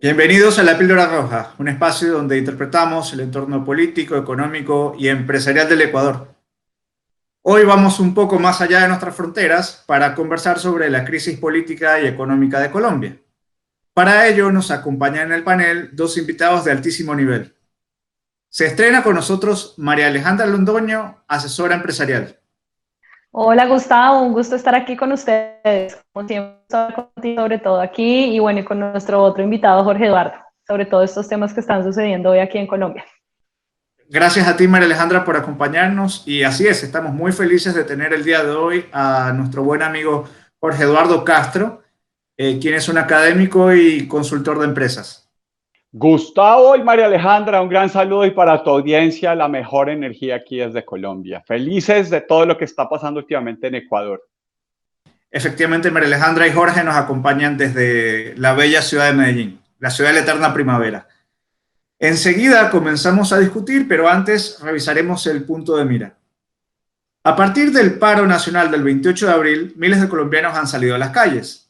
Bienvenidos a La Píldora Roja, un espacio donde interpretamos el entorno político, económico y empresarial del Ecuador. Hoy vamos un poco más allá de nuestras fronteras para conversar sobre la crisis política y económica de Colombia. Para ello nos acompañan en el panel dos invitados de altísimo nivel. Se estrena con nosotros María Alejandra Londoño, asesora empresarial. Hola Gustavo, un gusto estar aquí con ustedes, como siempre, sobre todo aquí y bueno, y con nuestro otro invitado Jorge Eduardo, sobre todo estos temas que están sucediendo hoy aquí en Colombia. Gracias a ti, María Alejandra, por acompañarnos y así es, estamos muy felices de tener el día de hoy a nuestro buen amigo Jorge Eduardo Castro, quien es un académico y consultor de empresas. Gustavo y María Alejandra, un gran saludo y para tu audiencia, la mejor energía aquí desde Colombia. Felices de todo lo que está pasando últimamente en Ecuador. Efectivamente, María Alejandra y Jorge nos acompañan desde la bella ciudad de Medellín, la ciudad de la eterna primavera. Enseguida comenzamos a discutir, pero antes revisaremos el punto de mira. A partir del paro nacional del 28 de abril, miles de colombianos han salido a las calles,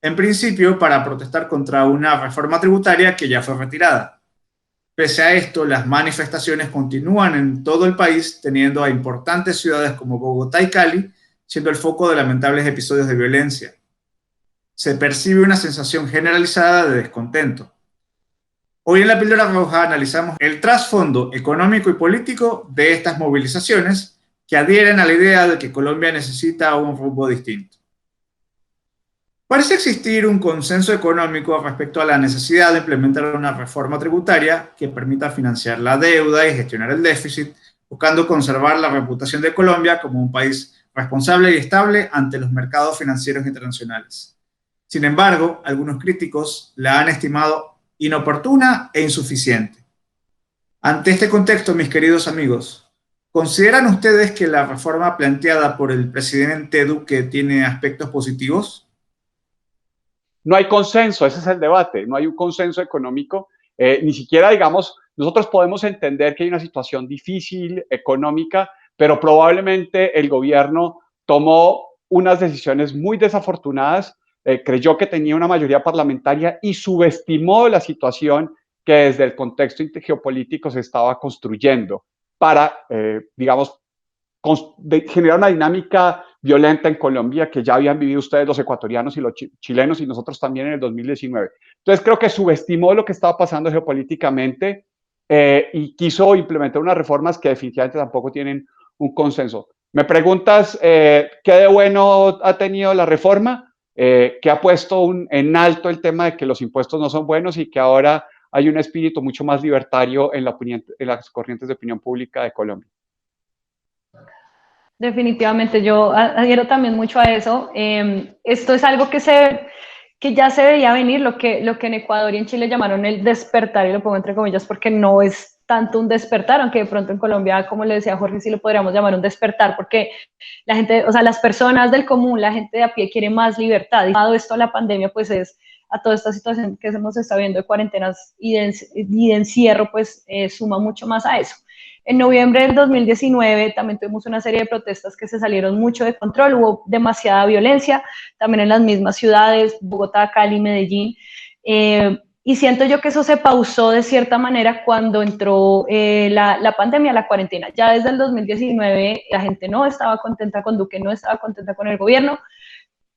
en principio para protestar contra una reforma tributaria que ya fue retirada. Pese a esto, las manifestaciones continúan en todo el país, teniendo a importantes ciudades como Bogotá y Cali siendo el foco de lamentables episodios de violencia. Se percibe una sensación generalizada de descontento. Hoy en La Píldora Roja analizamos el trasfondo económico y político de estas movilizaciones que adhieren a la idea de que Colombia necesita un rumbo distinto. Parece existir un consenso económico respecto a la necesidad de implementar una reforma tributaria que permita financiar la deuda y gestionar el déficit, buscando conservar la reputación de Colombia como un país responsable y estable ante los mercados financieros internacionales. Sin embargo, algunos críticos la han estimado inoportuna e insuficiente. Ante este contexto, mis queridos amigos, ¿consideran ustedes que la reforma planteada por el presidente Duque tiene aspectos positivos? No hay consenso, ese es el debate, no hay un consenso económico, ni siquiera, digamos, nosotros podemos entender que hay una situación difícil económica, pero probablemente el gobierno tomó unas decisiones muy desafortunadas, creyó que tenía una mayoría parlamentaria y subestimó la situación que desde el contexto geopolítico se estaba construyendo para, digamos, generar una dinámica violenta en Colombia que ya habían vivido ustedes los ecuatorianos y los chilenos y nosotros también en el 2019. Entonces creo que subestimó lo que estaba pasando geopolíticamente y quiso implementar unas reformas que definitivamente tampoco tienen un consenso. Me preguntas qué de bueno ha tenido la reforma, que ha puesto en alto el tema de que los impuestos no son buenos y que ahora hay un espíritu mucho más libertario en las corrientes de opinión pública de Colombia. Definitivamente, yo adhiero también mucho a eso. Esto es algo que ya se veía venir, lo que en Ecuador y en Chile llamaron el despertar, y lo pongo entre comillas porque no es tanto un despertar, aunque de pronto en Colombia, como le decía Jorge, sí lo podríamos llamar un despertar, porque la gente, o sea, las personas del común, la gente de a pie quiere más libertad. Y dado esto a la pandemia, pues es a toda esta situación que hemos estado viendo de cuarentenas y de encierro, pues suma mucho más a eso. En noviembre del 2019 también tuvimos una serie de protestas que se salieron mucho de control, hubo demasiada violencia, también en las mismas ciudades, Bogotá, Cali, Medellín, y siento yo que eso se pausó de cierta manera cuando entró la pandemia, la cuarentena. Ya desde el 2019 la gente no estaba contenta con Duque, no estaba contenta con el gobierno.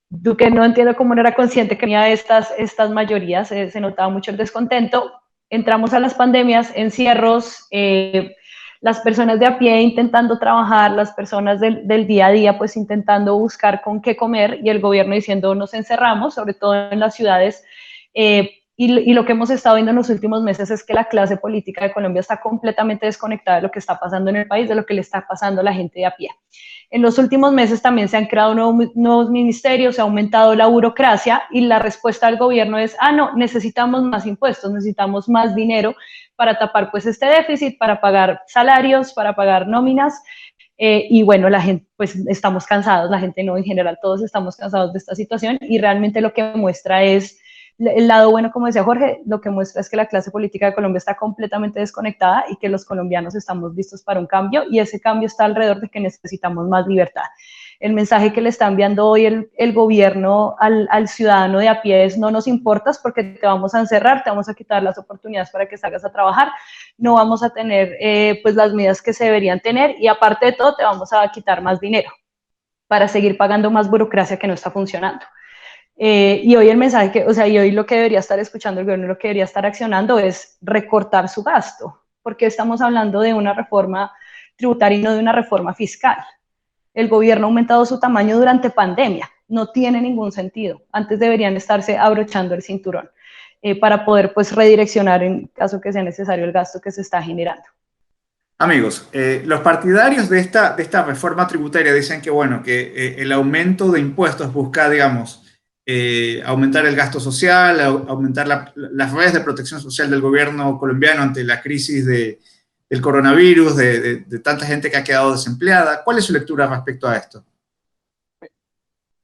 Duque no entiendo cómo no era consciente que tenía estas mayorías, se notaba mucho el descontento. Entramos a las pandemias, encierros, las personas de a pie intentando trabajar, las personas del día a día pues intentando buscar con qué comer y el gobierno diciendo nos encerramos, sobre todo en las ciudades. Y lo que hemos estado viendo en los últimos meses es que la clase política de Colombia está completamente desconectada de lo que está pasando en el país, de lo que le está pasando a la gente de a pie. En los últimos meses también se han creado nuevos ministerios, se ha aumentado la burocracia y la respuesta del gobierno es, no, necesitamos más impuestos, necesitamos más dinero para tapar pues este déficit, para pagar salarios, para pagar nóminas. Y bueno, la gente, pues estamos cansados, la gente no, en general todos estamos cansados de esta situación y realmente lo que muestra es el lado bueno, como decía Jorge, lo que muestra es que la clase política de Colombia está completamente desconectada y que los colombianos estamos listos para un cambio y ese cambio está alrededor de que necesitamos más libertad. El mensaje que le está enviando hoy el gobierno al ciudadano de a pie es: no nos importas porque te vamos a encerrar, te vamos a quitar las oportunidades para que salgas a trabajar, no vamos a tener pues las medidas que se deberían tener, y aparte de todo te vamos a quitar más dinero para seguir pagando más burocracia que no está funcionando. Y hoy el mensaje que, o sea, y hoy lo que debería estar escuchando el gobierno, lo que debería estar accionando es recortar su gasto, porque estamos hablando de una reforma tributaria y no de una reforma fiscal. El gobierno ha aumentado su tamaño durante pandemia, no tiene ningún sentido. Antes deberían estarse abrochando el cinturón para poder pues redireccionar en caso que sea necesario el gasto que se está generando. Amigos, los partidarios de esta reforma tributaria dicen que, bueno, que el aumento de impuestos busca, digamos, aumentar el gasto social, aumentar las redes de protección social del gobierno colombiano ante la crisis del coronavirus, de tanta gente que ha quedado desempleada. ¿Cuál es su lectura respecto a esto?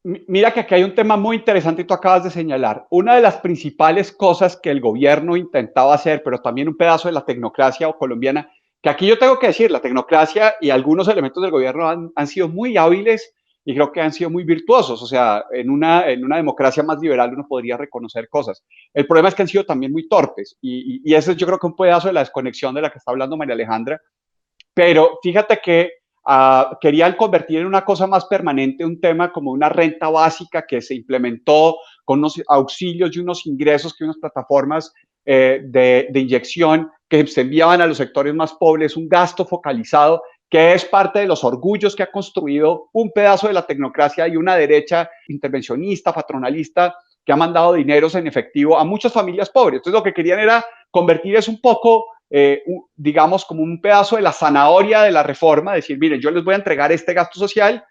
Mira que aquí hay un tema muy interesante y tú acabas de señalar. Una de las principales cosas que el gobierno intentaba hacer, pero también un pedazo de la tecnocracia colombiana, que aquí yo tengo que decir, la tecnocracia y algunos elementos del gobierno han sido muy hábiles y creo que han sido muy virtuosos. O sea, en una democracia más liberal uno podría reconocer cosas. El problema es que han sido también muy torpes y ese es, yo creo, que un pedazo de la desconexión de la que está hablando María Alejandra. Pero fíjate que querían convertir en una cosa más permanente un tema como una renta básica que se implementó con unos auxilios y unos ingresos que unas plataformas de inyección que se enviaban a los sectores más pobres, un gasto focalizado que es parte de los orgullos que ha construido un pedazo de la tecnocracia y una derecha intervencionista, patronalista, que ha mandado dineros en efectivo a muchas familias pobres. Entonces lo que querían era convertir eso un poco, digamos, como un pedazo de la zanahoria de la reforma, decir, miren, yo les voy a entregar este gasto social,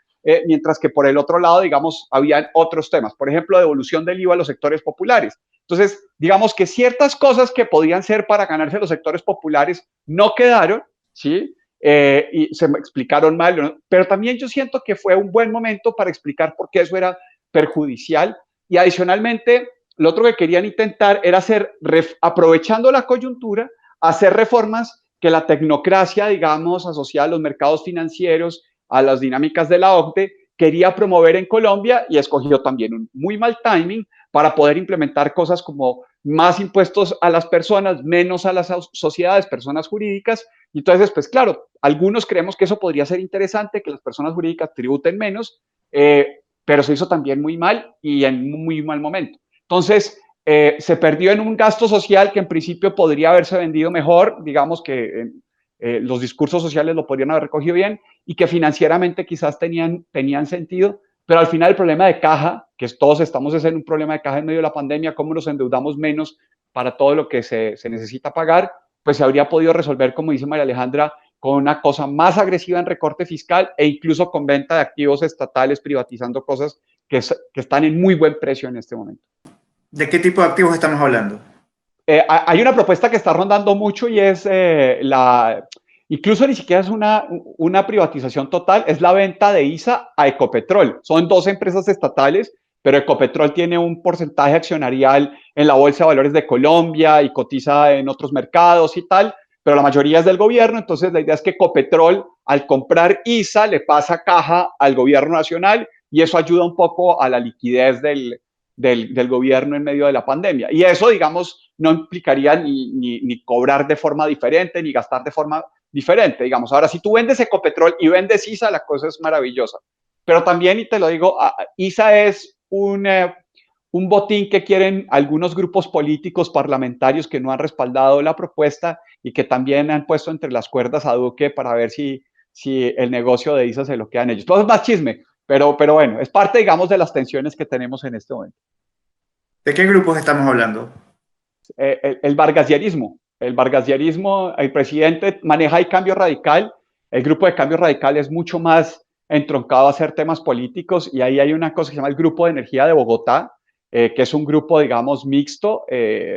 mientras que por el otro lado, digamos, habían otros temas, por ejemplo, devolución del IVA a los sectores populares. Entonces, digamos que ciertas cosas que podían ser para ganarse los sectores populares no quedaron, ¿sí? Y se me explicaron mal, ¿no? Pero también yo siento que fue un buen momento para explicar por qué eso era perjudicial. Y adicionalmente, lo otro que querían intentar era hacer, aprovechando la coyuntura, hacer reformas que la tecnocracia, digamos, asociada a los mercados financieros, a las dinámicas de la OCDE, quería promover en Colombia y escogió también un muy mal timing para poder implementar cosas como más impuestos a las personas, menos a las sociedades, personas jurídicas. Y entonces, pues claro, algunos creemos que eso podría ser interesante, que las personas jurídicas tributen menos, pero se hizo también muy mal y en muy mal momento. Entonces, se perdió en un gasto social que en principio podría haberse vendido mejor, digamos que los discursos sociales lo podrían haber recogido bien y que financieramente quizás tenían sentido, pero al final el problema de caja, que todos estamos en un problema de caja en medio de la pandemia, cómo nos endeudamos menos para todo lo que se necesita pagar, pues se habría podido resolver, como dice María Alejandra, con una cosa más agresiva en recorte fiscal e incluso con venta de activos estatales, privatizando cosas que están en muy buen precio en este momento. ¿De qué tipo de activos estamos hablando? Hay una propuesta que está rondando mucho y es incluso ni siquiera es una privatización total, es la venta de ISA a Ecopetrol. Son dos empresas estatales, pero Ecopetrol tiene un porcentaje accionarial en la Bolsa de Valores de Colombia y cotiza en otros mercados y tal, pero la mayoría es del gobierno. Entonces la idea es que Ecopetrol, al comprar ISA, le pasa caja al gobierno nacional y eso ayuda un poco a la liquidez del gobierno en medio de la pandemia. Y eso, digamos, no implicaría ni cobrar de forma diferente, ni gastar de forma diferente. Digamos, ahora, si tú vendes Ecopetrol y vendes ISA, la cosa es maravillosa. Pero también, y te lo digo, ISA es un botín que quieren algunos grupos políticos parlamentarios que no han respaldado la propuesta y que también han puesto entre las cuerdas a Duque para ver si el negocio de ISA se lo quedan ellos. Todo es más chisme. Pero bueno, es parte, digamos, de las tensiones que tenemos en este momento. ¿De qué grupos estamos hablando? El vargasianismo. El presidente maneja el cambio radical. El grupo de cambio radical es mucho más entroncado a hacer temas políticos y ahí hay una cosa que se llama el Grupo de Energía de Bogotá, que es un grupo, digamos, mixto,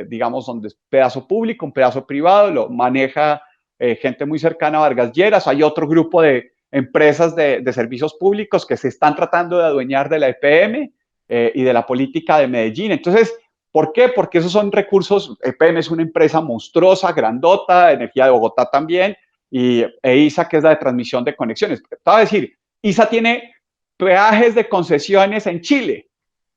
digamos, donde es pedazo público, un pedazo privado, lo maneja gente muy cercana a Vargas Lleras. Hay otro grupo de empresas de servicios públicos que se están tratando de adueñar de la EPM y de la política de Medellín. Entonces, ¿por qué? Porque esos son recursos. EPM es una empresa monstruosa, grandota, Energía de Bogotá también, y ISA, que es la de transmisión de conexiones. Te voy a decir, ISA tiene peajes de concesiones en Chile,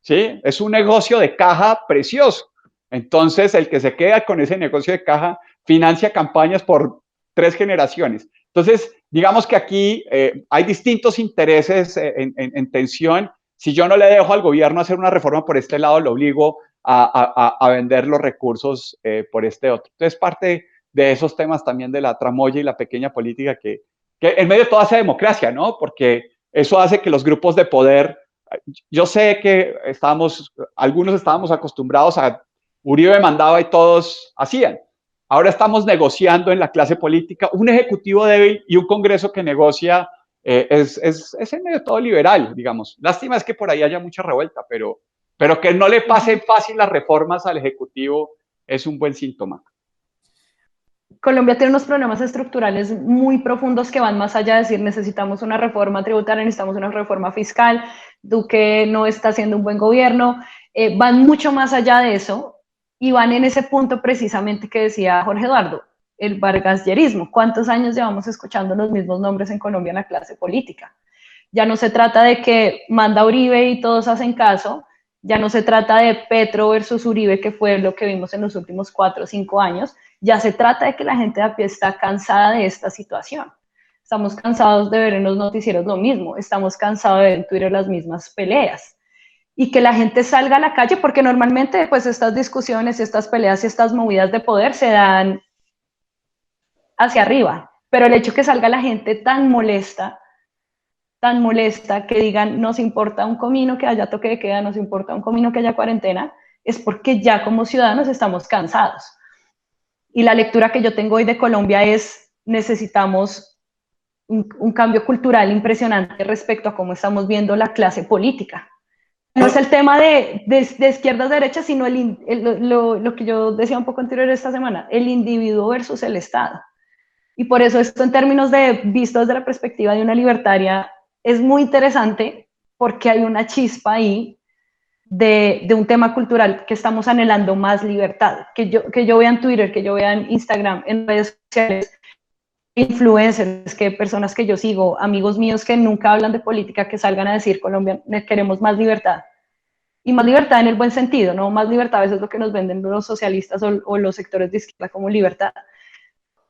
¿sí? Es un negocio de caja precioso. Entonces, el que se queda con ese negocio de caja financia campañas por 3 generaciones. Entonces, digamos que aquí hay distintos intereses en tensión. Si yo no le dejo al gobierno hacer una reforma por este lado, lo obligo a vender los recursos por este otro. Entonces, parte de esos temas también de la tramoya y la pequeña política que en medio de toda esa democracia, ¿no? Porque eso hace que los grupos de poder, yo sé que algunos estábamos acostumbrados a Uribe mandaba y todos hacían. Ahora estamos negociando en la clase política un ejecutivo débil y un Congreso que negocia es en medio todo liberal, digamos. Lástima es que por ahí haya mucha revuelta, pero que no le pasen fácil las reformas al Ejecutivo es un buen síntoma. Colombia tiene unos problemas estructurales muy profundos que van más allá de decir necesitamos una reforma tributaria, necesitamos una reforma fiscal, Duque no está haciendo un buen gobierno, van mucho más allá de eso y van en ese punto precisamente que decía Jorge Eduardo, el vargasyerismo. ¿Cuántos años llevamos escuchando los mismos nombres en Colombia en la clase política? Ya no se trata de que manda Uribe y todos hacen caso, ya no se trata de Petro versus Uribe, que fue lo que vimos en los últimos 4 o 5 años, ya se trata de que la gente de a pie está cansada de esta situación. Estamos cansados de ver en los noticieros lo mismo, estamos cansados de ver en Twitter las mismas peleas. Y que la gente salga a la calle, porque normalmente pues estas discusiones, estas peleas y estas movidas de poder se dan hacia arriba. Pero el hecho que salga la gente tan molesta, que digan, nos importa un comino que haya toque de queda, nos importa un comino que haya cuarentena, es porque ya como ciudadanos estamos cansados. Y la lectura que yo tengo hoy de Colombia es, necesitamos un cambio cultural impresionante respecto a cómo estamos viendo la clase política. No es el tema de izquierdas, derechas, sino lo que yo decía un poco anterior esta semana, el individuo versus el Estado. Y por eso esto en términos de, visto desde la perspectiva de una libertaria, es muy interesante porque hay una chispa ahí de un tema cultural que estamos anhelando más libertad, que yo vea en Twitter, que yo vea en Instagram, en redes sociales, influencers, que personas que yo sigo, amigos míos que nunca hablan de política, que salgan a decir, Colombia, queremos más libertad. Y más libertad en el buen sentido, no más libertad a veces lo que nos venden los socialistas o los sectores de izquierda como libertad.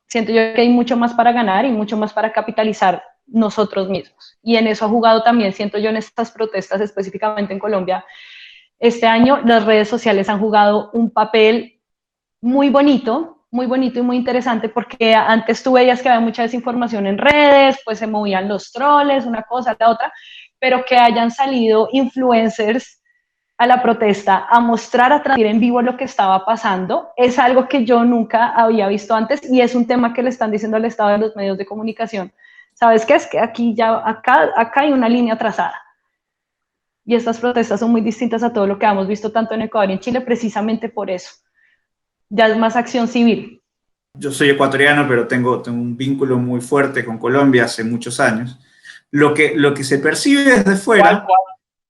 Siento yo que hay mucho más para ganar y mucho más para capitalizar nosotros mismos. Y en eso ha jugado también, siento yo, en estas protestas, específicamente en Colombia, este año las redes sociales han jugado un papel muy bonito y muy interesante, porque antes tú veías que había mucha desinformación en redes, pues se movían los troles, una cosa, la otra, pero que hayan salido influencers a la protesta a mostrar, a transmitir en vivo lo que estaba pasando, es algo que yo nunca había visto antes y es un tema que le están diciendo al Estado en los medios de comunicación. ¿Sabes qué? Es que aquí ya, acá hay una línea trazada. Y estas protestas son muy distintas a todo lo que hemos visto tanto en Ecuador y en Chile, precisamente por eso. Ya es más acción civil. Yo soy ecuatoriano, pero tengo un vínculo muy fuerte con Colombia hace muchos años. Lo que se percibe desde fuera...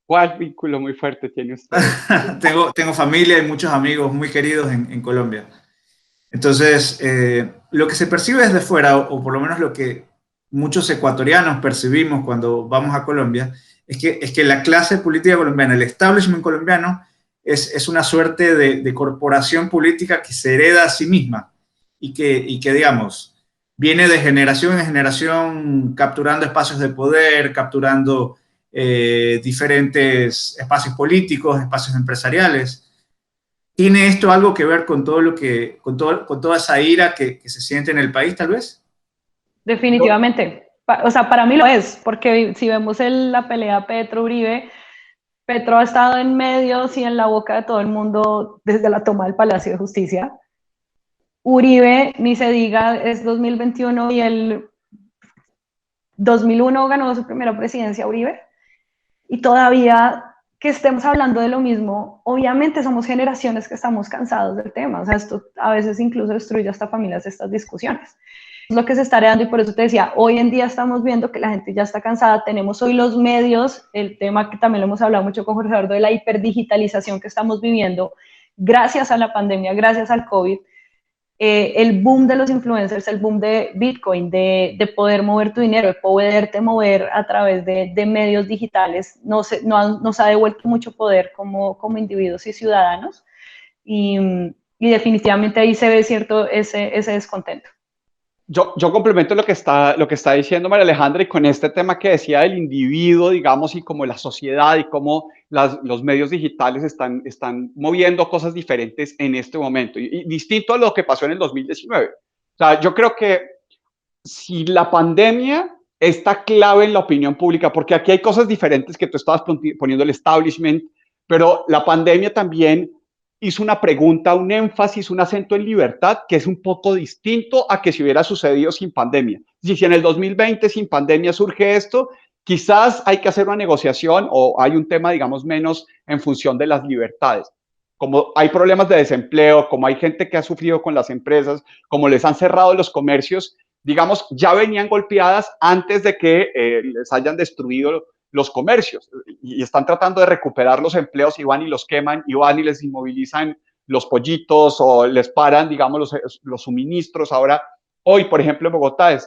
¿Cuál vínculo muy fuerte tiene usted? tengo familia y muchos amigos muy queridos en Colombia. Entonces, lo que se percibe desde fuera, o por lo menos lo que muchos ecuatorianos percibimos cuando vamos a Colombia, es que la clase política colombiana, el establishment colombiano, es una suerte de corporación política que se hereda a sí misma y que, digamos, viene de generación en generación capturando espacios de poder, capturando diferentes espacios políticos, espacios empresariales. ¿Tiene esto algo que ver con con toda esa ira que se siente en el país, tal vez? Definitivamente. O sea, para mí lo es, porque si vemos la pelea Petro-Uribe, Petro ha estado en medios y en la boca de todo el mundo desde la toma del Palacio de Justicia. Uribe, ni se diga, es 2021 y el 2001 ganó su primera presidencia Uribe. Y todavía que estemos hablando de lo mismo, obviamente somos generaciones que estamos cansados del tema. O sea, esto a veces incluso destruye hasta familias estas discusiones. Es lo que se está dando y por eso te decía, hoy en día estamos viendo que la gente ya está cansada. Tenemos hoy los medios, el tema que también lo hemos hablado mucho con Jorge Eduardo, de la hiperdigitalización que estamos viviendo gracias a la pandemia, gracias al COVID. el boom de los influencers, el boom de Bitcoin, de poder mover tu dinero, de poderte mover a través de medios digitales, nos ha devuelto mucho poder como individuos y ciudadanos, y definitivamente ahí se ve cierto ese descontento. Yo complemento lo que está diciendo María Alejandra, y con este tema que decía del individuo, digamos, y como la sociedad y cómo los medios digitales están moviendo cosas diferentes en este momento, y distinto a lo que pasó en el 2019. O sea, yo creo que si la pandemia está clave en la opinión pública, porque aquí hay cosas diferentes que tú estabas poniendo el establishment, pero la pandemia también hizo una pregunta, un énfasis, un acento en libertad que es un poco distinto a que si hubiera sucedido sin pandemia. Si en el 2020 sin pandemia surge esto, quizás hay que hacer una negociación o hay un tema, digamos, menos en función de las libertades. Como hay problemas de desempleo, como hay gente que ha sufrido con las empresas, como les han cerrado los comercios, digamos, ya venían golpeadas antes de que les hayan destruido los comercios, y están tratando de recuperar los empleos y van y los queman y van y les inmovilizan los pollitos o les paran, digamos, los suministros. Ahora, hoy, por ejemplo, en Bogotá,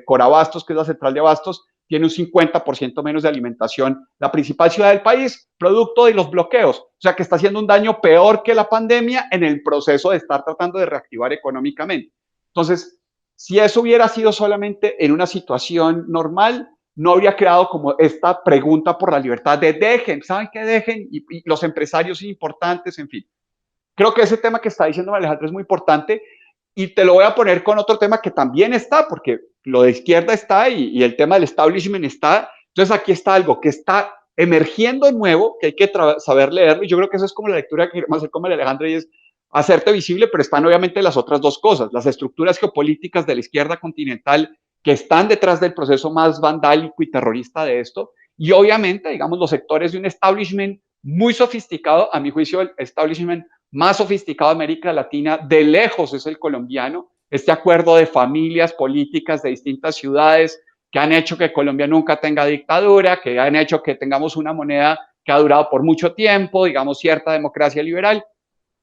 Corabastos, que es la central de abastos, tiene un 50% menos de alimentación, la principal ciudad del país, producto de los bloqueos. O sea, que está haciendo un daño peor que la pandemia en el proceso de estar tratando de reactivar económicamente. Entonces, si eso hubiera sido solamente en una situación normal, no habría creado como esta pregunta por la libertad de dejen, ¿saben qué dejen? Y los empresarios son importantes, en fin. Creo que ese tema que está diciendo Alejandro es muy importante, y te lo voy a poner con otro tema que también está, porque lo de izquierda está y el tema del establishment está. Entonces aquí está algo que está emergiendo nuevo, que hay que saber leerlo, y yo creo que eso es como la lectura que queremos hacer con Alejandro, y es hacerte visible, pero están obviamente las otras dos cosas, las estructuras geopolíticas de la izquierda continental que están detrás del proceso más vandálico y terrorista de esto, y obviamente, digamos, los sectores de un establishment muy sofisticado. A mi juicio, el establishment más sofisticado de América Latina de lejos es el colombiano, este acuerdo de familias políticas de distintas ciudades que han hecho que Colombia nunca tenga dictadura, que han hecho que tengamos una moneda que ha durado por mucho tiempo, digamos, cierta democracia liberal.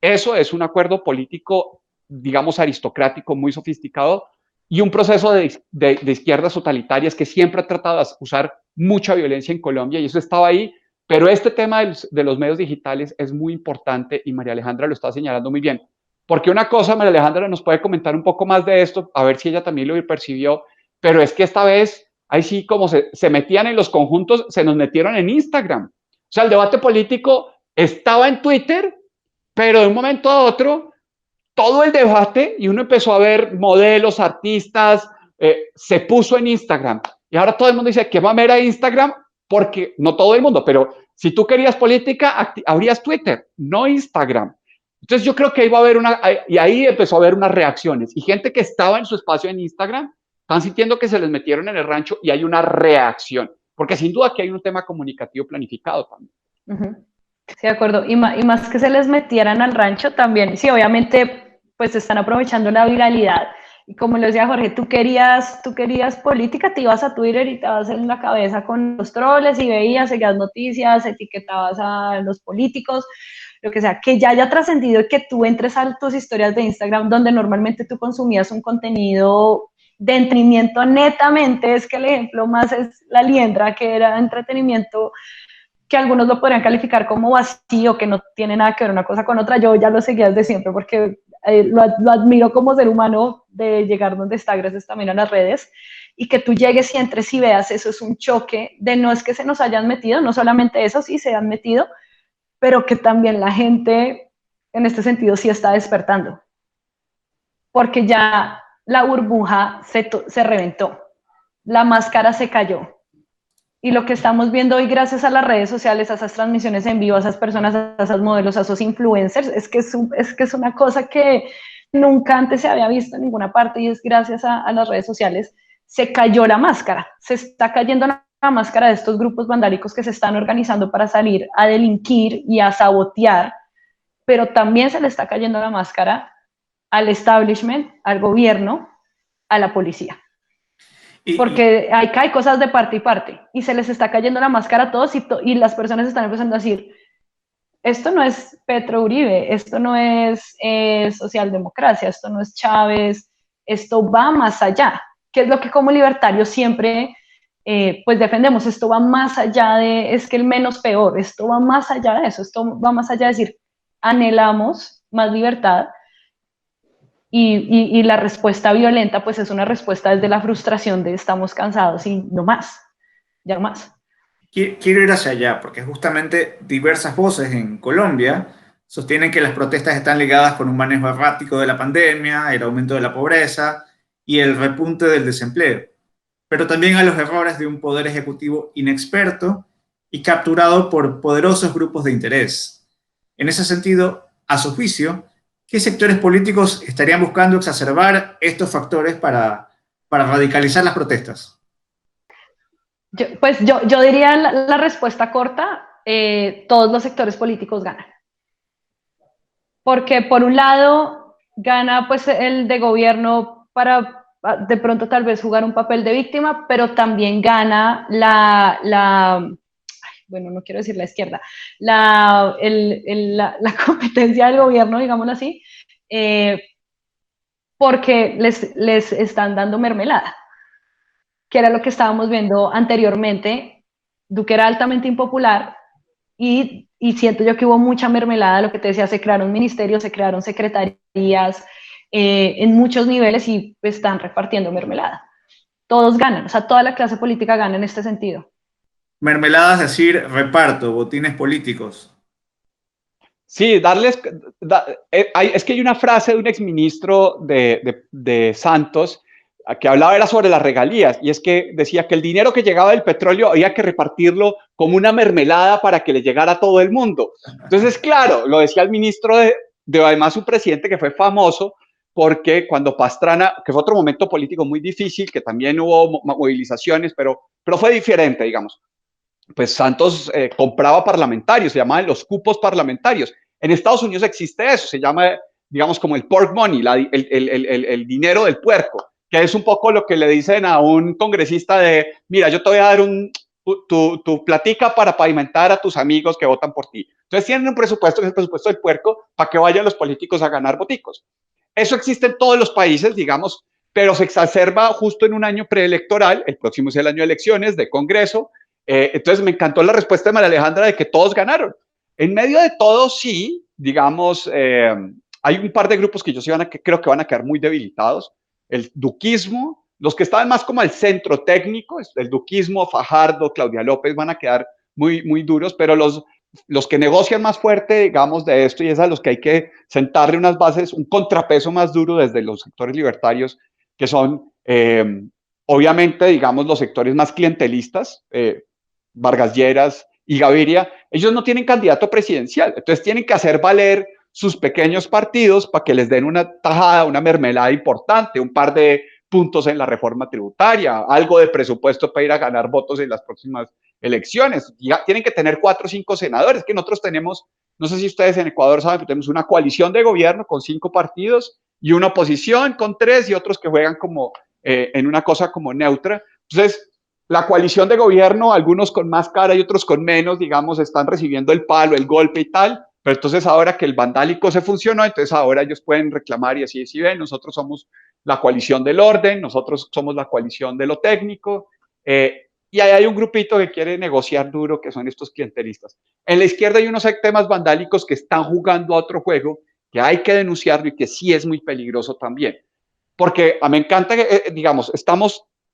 Eso es un acuerdo político, digamos, aristocrático, muy sofisticado, y un proceso de izquierdas totalitarias que siempre ha tratado de usar mucha violencia en Colombia, y eso estaba ahí. Pero este tema de los medios digitales es muy importante, y María Alejandra lo está señalando muy bien. Porque una cosa, María Alejandra nos puede comentar un poco más de esto, a ver si ella también lo percibió, pero es que esta vez, ahí sí, como se metían en los conjuntos, se nos metieron en Instagram. O sea, el debate político estaba en Twitter, pero de un momento a otro, todo el debate, y uno empezó a ver modelos, artistas, se puso en Instagram. Y ahora todo el mundo dice, ¿qué mamera Instagram? Porque, no todo el mundo, pero si tú querías política, abrías Twitter, no Instagram. Entonces yo creo que ahí va a haber y ahí empezó a haber unas reacciones. Y gente que estaba en su espacio en Instagram, están sintiendo que se les metieron en el rancho, y hay una reacción. Porque sin duda que hay un tema comunicativo planificado también. Uh-huh. Sí, de acuerdo. Y más que se les metieran al rancho también, sí, obviamente, pues están aprovechando la viralidad. Y como lo decía Jorge, tú querías política, te ibas a Twitter y te vas en la cabeza con los troles y veías, seguías noticias, etiquetabas a los políticos, lo que sea, que ya haya trascendido que tú entres a tus historias de Instagram, donde normalmente tú consumías un contenido de entretenimiento netamente. Es que el ejemplo más es La Liendra, que era entretenimiento que algunos lo podrían calificar como vacío, que no tiene nada que ver una cosa con otra. Yo ya lo seguía desde siempre porque lo admiro como ser humano, de llegar donde está gracias también a las redes, y que tú llegues y entres y veas eso. Es un choque de no es que se nos hayan metido, no solamente eso, sí se han metido, pero que también la gente en este sentido sí está despertando, porque ya la burbuja se reventó, la máscara se cayó. Y lo que estamos viendo hoy, gracias a las redes sociales, a esas transmisiones en vivo, a esas personas, a esos modelos, a esos influencers, es que es una cosa que nunca antes se había visto en ninguna parte, y es gracias a las redes sociales. Se cayó la máscara, se está cayendo la máscara de estos grupos vandálicos que se están organizando para salir a delinquir y a sabotear, pero también se le está cayendo la máscara al establishment, al gobierno, a la policía. Porque hay cosas de parte y parte, y se les está cayendo la máscara a todos, y las personas están empezando a decir, esto no es Petro Uribe, esto no es socialdemocracia, esto no es Chávez, esto va más allá, que es lo que como libertarios siempre pues defendemos. Esto va más allá de, es que el menos peor, esto va más allá de eso, esto va más allá de decir, anhelamos más libertad y la respuesta violenta pues es una respuesta desde la frustración de estamos cansados y no más, ya no más. Quiero ir hacia allá, porque justamente diversas voces en Colombia sostienen que las protestas están ligadas con un manejo errático de la pandemia, el aumento de la pobreza y el repunte del desempleo, pero también a los errores de un poder ejecutivo inexperto y capturado por poderosos grupos de interés. En ese sentido, a su juicio, ¿qué sectores políticos estarían buscando exacerbar estos factores para radicalizar las protestas? Yo diría la respuesta corta, todos los sectores políticos ganan. Porque por un lado gana pues el de gobierno para de pronto tal vez jugar un papel de víctima, pero también gana bueno, no quiero decir la izquierda, la competencia del gobierno, digámoslo así, porque les están dando mermelada, que era lo que estábamos viendo anteriormente. Duque era altamente impopular y siento yo que hubo mucha mermelada, lo que te decía, se crearon ministerios, se crearon secretarías en muchos niveles y están repartiendo mermelada. Todos ganan, o sea, toda la clase política gana en este sentido. Mermelada es decir, reparto, botines políticos. Sí, es que hay una frase de un exministro de Santos que hablaba era sobre las regalías, y es que decía que el dinero que llegaba del petróleo había que repartirlo como una mermelada para que le llegara a todo el mundo. Entonces, claro, lo decía el ministro de además un presidente que fue famoso porque cuando Pastrana, que fue otro momento político muy difícil, que también hubo movilizaciones, pero fue diferente, digamos. Pues Santos compraba parlamentarios, se llamaban los cupos parlamentarios. En Estados Unidos existe eso, se llama, digamos, como el pork money, el dinero del puerco, que es un poco lo que le dicen a un congresista de, mira, yo te voy a dar tu platica para pavimentar a tus amigos que votan por ti. Entonces tienen un presupuesto, que es el presupuesto del puerco, para que vayan los políticos a ganar voticos. Eso existe en todos los países, digamos, pero se exacerba justo en un año preelectoral, el próximo es el año de elecciones, de Congreso. Entonces me encantó la respuesta de María Alejandra de que todos ganaron. En medio de todo, sí, digamos, hay un par de grupos que yo sí creo que van a quedar muy debilitados. El duquismo, los que estaban más como al centro técnico, el duquismo, Fajardo, Claudia López, van a quedar muy, muy duros, pero los que negocian más fuerte, digamos, de esto, y es a los que hay que sentarle unas bases, un contrapeso más duro desde los sectores libertarios, que son, obviamente, digamos, los sectores más clientelistas, Vargas Lleras y Gaviria, ellos no tienen candidato presidencial, entonces tienen que hacer valer sus pequeños partidos para que les den una tajada, una mermelada importante, un par de puntos en la reforma tributaria, algo de presupuesto para ir a ganar votos en las próximas elecciones. Ya tienen que tener 4 o 5 senadores, que nosotros tenemos, no sé si ustedes en Ecuador saben, pero tenemos una coalición de gobierno con 5 partidos y una oposición con 3 y otros que juegan como en una cosa como neutra. Entonces, la coalición de gobierno, algunos con más cara y otros con menos, digamos, están recibiendo el palo, el golpe y tal, pero entonces ahora que el vandálico se funcionó, entonces ahora ellos pueden reclamar y así, si ven, nosotros somos la coalición del orden, nosotros somos la coalición de lo técnico, y ahí hay un grupito que quiere negociar duro, que son estos clientelistas. En la izquierda hay unos temas vandálicos que están jugando a otro juego, que hay que denunciarlo y que sí es muy peligroso también. Porque me encanta que, digamos,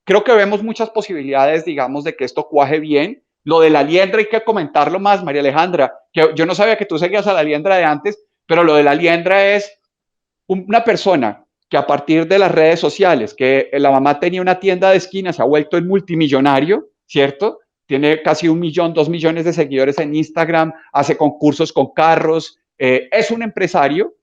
creo que vemos muchas posibilidades, digamos, de que esto cuaje bien. Lo de la liendra hay que comentarlo más, María Alejandra, que yo no sabía que tú seguías a la liendra de antes, pero lo de la liendra es una persona que a partir de las redes sociales, que la mamá tenía una tienda de esquina, se ha vuelto el multimillonario, ¿cierto? Tiene casi 1 millón, 2 millones de seguidores en Instagram, hace concursos con carros, es un empresario,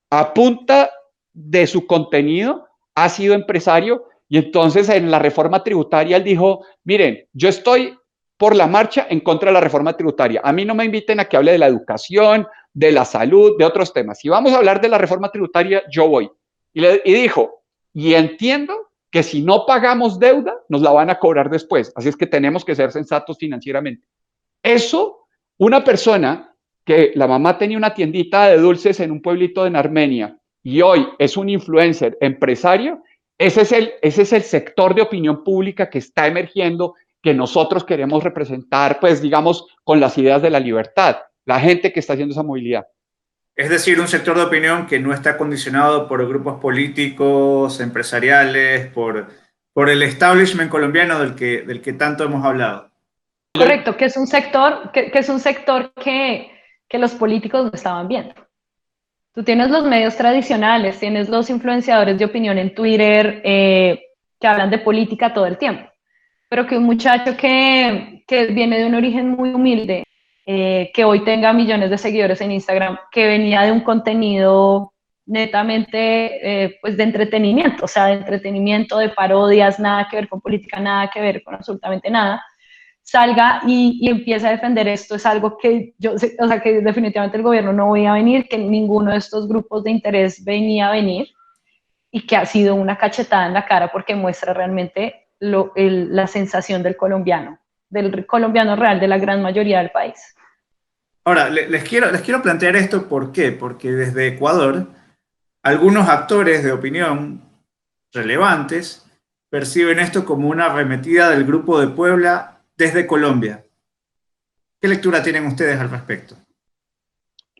a punta de su contenido, ha sido empresario. Y entonces en la reforma tributaria él dijo, miren, yo estoy por la marcha en contra de la reforma tributaria. A mí no me inviten a que hable de la educación, de la salud, de otros temas. Si vamos a hablar de la reforma tributaria, yo voy. Y dijo, y entiendo que si no pagamos deuda, nos la van a cobrar después. Así es que tenemos que ser sensatos financieramente. Eso Una persona que la mamá tenía una tiendita de dulces en un pueblito en Armenia y hoy es un influencer empresario, ese es el sector de opinión pública que está emergiendo, que nosotros queremos representar, pues digamos, con las ideas de la libertad, la gente que está haciendo esa movilidad. Es decir, un sector de opinión que no está condicionado por grupos políticos, empresariales, por el establishment colombiano del que tanto hemos hablado. Correcto, que es un sector que es un sector que los políticos no estaban viendo. Tú tienes los medios tradicionales, tienes los influenciadores de opinión en Twitter que hablan de política todo el tiempo, pero que un muchacho que viene de un origen muy humilde, que hoy tenga millones de seguidores en Instagram, que venía de un contenido netamente pues de entretenimiento, o sea, de entretenimiento, de parodias, nada que ver con política, nada que ver con absolutamente nada, salga y empiece a defender esto, es algo que yo sé, o sea, que definitivamente el gobierno no veía venir, que ninguno de estos grupos de interés venía a venir y que ha sido una cachetada en la cara porque muestra realmente la sensación del colombiano real, de la gran mayoría del país. Ahora, les quiero plantear esto, ¿por qué? Porque desde Ecuador, algunos actores de opinión relevantes perciben esto como una arremetida del Grupo de Puebla desde Colombia. ¿Qué lectura tienen ustedes al respecto?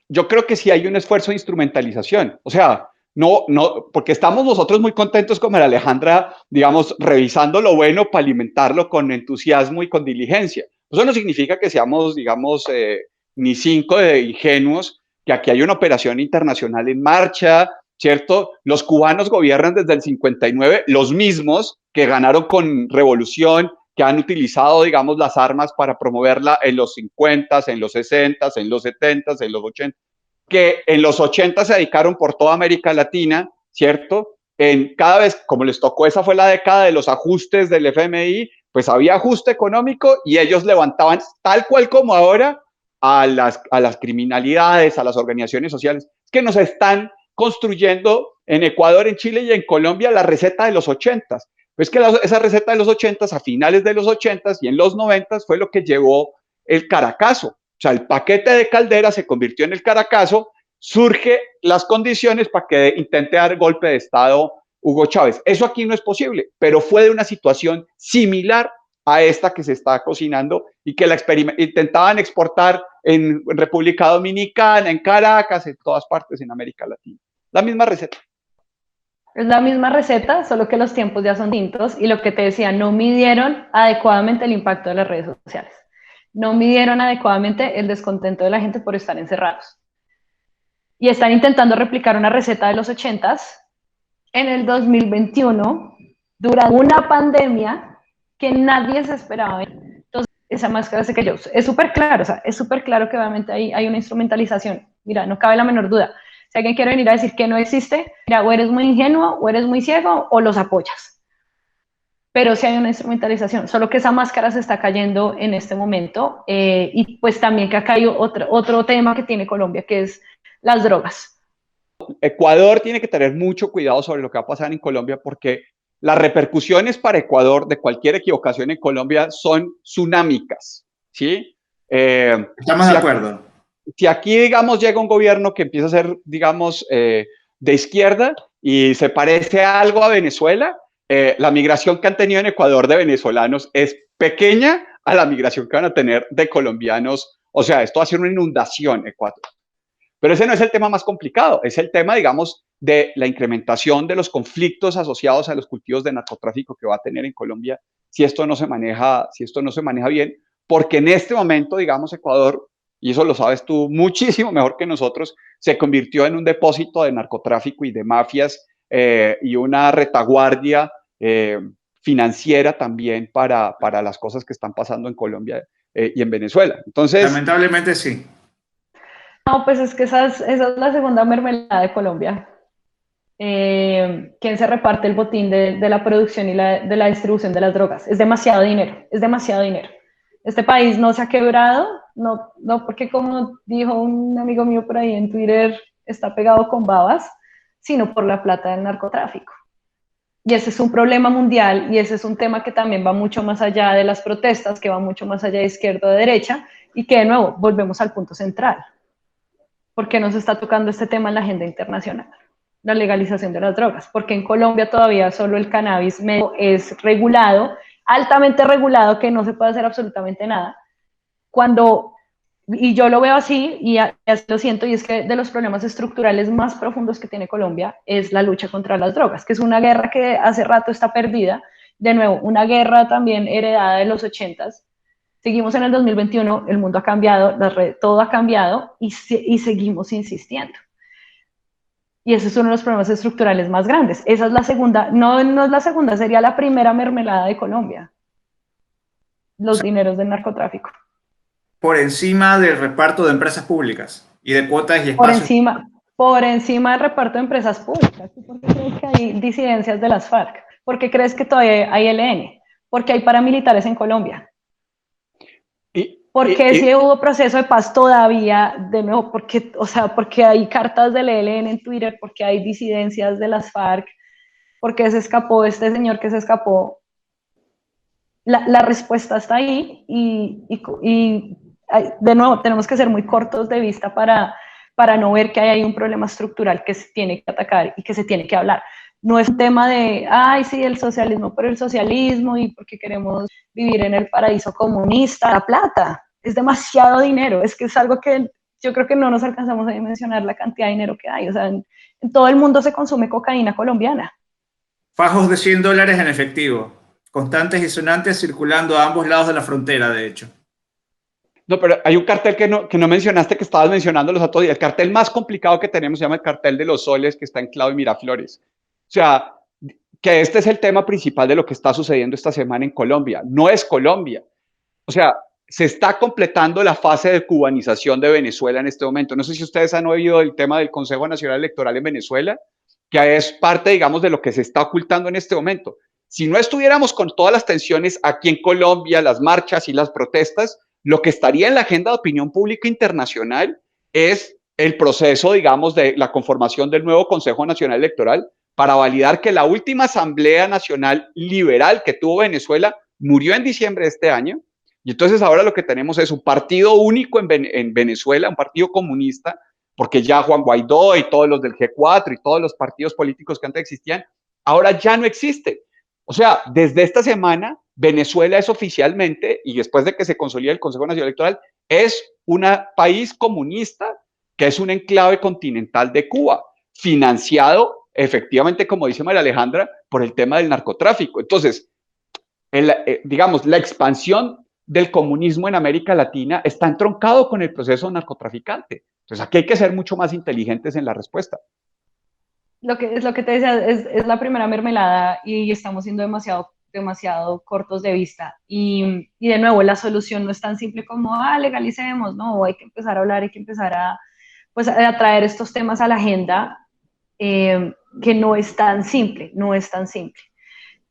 Yo creo que sí hay un esfuerzo de instrumentalización. O sea, no, porque estamos nosotros muy contentos como la Alejandra, digamos, revisando lo bueno para alimentarlo con entusiasmo y con diligencia. Eso no significa que seamos, digamos, ni cinco de ingenuos, que aquí hay una operación internacional en marcha, ¿cierto? Los cubanos gobiernan desde el 59, los mismos que ganaron con revolución, que han utilizado, digamos, las armas para promoverla en los 50, en los 60, en los 70, en los 80, que en los 80 se dedicaron por toda América Latina, ¿cierto? En cada vez, como les tocó, esa fue la década de los ajustes del FMI, pues había ajuste económico y ellos levantaban, tal cual como ahora, a las criminalidades, a las organizaciones sociales, que nos están construyendo en Ecuador, en Chile y en Colombia la receta de los 80. Pues que esa receta de los 80 a finales de los 80 y en los 90 fue lo que llevó el Caracazo. O sea, el paquete de Caldera se convirtió en el Caracazo, surge las condiciones para que intente dar golpe de Estado Hugo Chávez. Eso aquí no es posible, pero fue de una situación similar a esta que se está cocinando y que la intentaban exportar en República Dominicana, en Caracas, en todas partes en América Latina. La misma receta. Es la misma receta, solo que los tiempos ya son distintos y lo que te decía, no midieron adecuadamente el impacto de las redes sociales. No midieron adecuadamente el descontento de la gente por estar encerrados. Y están intentando replicar una receta de los 80s en el 2021 durante una pandemia que nadie se esperaba. Entonces, esa máscara se cayó. Es súper claro, o sea, es súper claro que obviamente hay una instrumentalización. Mira, no cabe la menor duda. Si alguien quiere venir a decir que no existe, mira, o eres muy ingenuo, o eres muy ciego, o los apoyas. Pero sí hay una instrumentalización, solo que esa máscara se está cayendo en este momento y pues también que acá hay otro tema que tiene Colombia, que es las drogas. Ecuador tiene que tener mucho cuidado sobre lo que va a pasar en Colombia porque las repercusiones para Ecuador de cualquier equivocación en Colombia son tsunámicas, ¿sí? Estamos de acuerdo. Si aquí, digamos, llega un gobierno que empieza a ser, digamos, de izquierda y se parece algo a Venezuela, la migración que han tenido en Ecuador de venezolanos es pequeña a la migración que van a tener de colombianos. O sea, esto va a ser una inundación, Ecuador. Pero ese no es el tema más complicado, es el tema, digamos, de la incrementación de los conflictos asociados a los cultivos de narcotráfico que va a tener en Colombia si esto no se maneja, bien, porque en este momento, digamos, Ecuador, y eso lo sabes tú muchísimo mejor que nosotros, se convirtió en un depósito de narcotráfico y de mafias y una retaguardia financiera también para las cosas que están pasando en Colombia y en Venezuela. Entonces, lamentablemente sí. No, pues es que esa es la segunda mermelada de Colombia. ¿Quién se reparte el botín de la producción y de la distribución de las drogas? Es demasiado dinero, es demasiado dinero. Este país no se ha quebrado, no porque como dijo un amigo mío por ahí en Twitter, está pegado con babas, sino por la plata del narcotráfico. Y ese es un problema mundial y ese es un tema que también va mucho más allá de las protestas, que va mucho más allá de izquierda o de derecha y que de nuevo volvemos al punto central. ¿Por qué no se está tocando este tema en la agenda internacional? La legalización de las drogas. Porque en Colombia todavía solo el cannabis medio es regulado, altamente regulado, que no se puede hacer absolutamente nada. Cuando, y yo lo veo así, y así lo siento, y es que de los problemas estructurales más profundos que tiene Colombia es la lucha contra las drogas, que es una guerra que hace rato está perdida. De nuevo, una guerra también heredada de los 80s. Seguimos en el 2021, el mundo ha cambiado, todo ha cambiado y seguimos insistiendo. Y ese es uno de los problemas estructurales más grandes. Esa es la segunda, no es la segunda, sería la primera mermelada de Colombia, los dineros del narcotráfico. Por encima del reparto de empresas públicas y de cuotas y Por espacios. encima del reparto de empresas públicas. ¿Por qué crees que hay disidencias de las FARC? ¿Por qué crees que todavía hay ELN? Porque hay paramilitares en Colombia. ¿Por qué si hubo proceso de paz todavía? De nuevo, porque, o sea, porque hay cartas del ELN en Twitter, porque hay disidencias de las FARC, porque se escapó este señor que se escapó. La respuesta está ahí y de nuevo tenemos que ser muy cortos de vista para no ver que hay un problema estructural que se tiene que atacar y que se tiene que hablar. No es un tema de, ay, sí, el socialismo por el socialismo y porque queremos vivir en el paraíso comunista. La plata es demasiado dinero, es que es algo que yo creo que no nos alcanzamos a dimensionar la cantidad de dinero que hay. O sea, en todo el mundo se consume cocaína colombiana. Fajos de $100 en efectivo, constantes y sonantes circulando a ambos lados de la frontera, de hecho. No, pero hay un cartel que no mencionaste, que estabas mencionando los otros días. El cartel más complicado que tenemos se llama el cartel de los soles, que está en Clavo y Miraflores. O sea, que este es el tema principal de lo que está sucediendo esta semana en Colombia. No es Colombia. O sea, se está completando la fase de cubanización de Venezuela en este momento. No sé si ustedes han oído el tema del Consejo Nacional Electoral en Venezuela, que es parte, digamos, de lo que se está ocultando en este momento. Si no estuviéramos con todas las tensiones aquí en Colombia, las marchas y las protestas, lo que estaría en la agenda de opinión pública internacional es el proceso, digamos, de la conformación del nuevo Consejo Nacional Electoral para validar que la última Asamblea Nacional Liberal que tuvo Venezuela murió en diciembre de este año. Y entonces ahora lo que tenemos es un partido único en Venezuela, un partido comunista, porque ya Juan Guaidó y todos los del G4 y todos los partidos políticos que antes existían, ahora ya no existe. O sea, desde esta semana, Venezuela es oficialmente, y después de que se consolide el Consejo Nacional Electoral, es un país comunista que es un enclave continental de Cuba, financiado efectivamente, como dice María Alejandra, por el tema del narcotráfico. Entonces, digamos, la expansión del comunismo en América Latina está entroncado con el proceso narcotraficante. Entonces, aquí hay que ser mucho más inteligentes en la respuesta. Es lo que te decía, es la primera mermelada y estamos siendo demasiado cortos de vista. Y de nuevo, la solución no es tan simple como, legalicemos, no, hay que empezar a hablar, hay que empezar pues, a traer estos temas a la agenda, que no es tan simple, no es tan simple.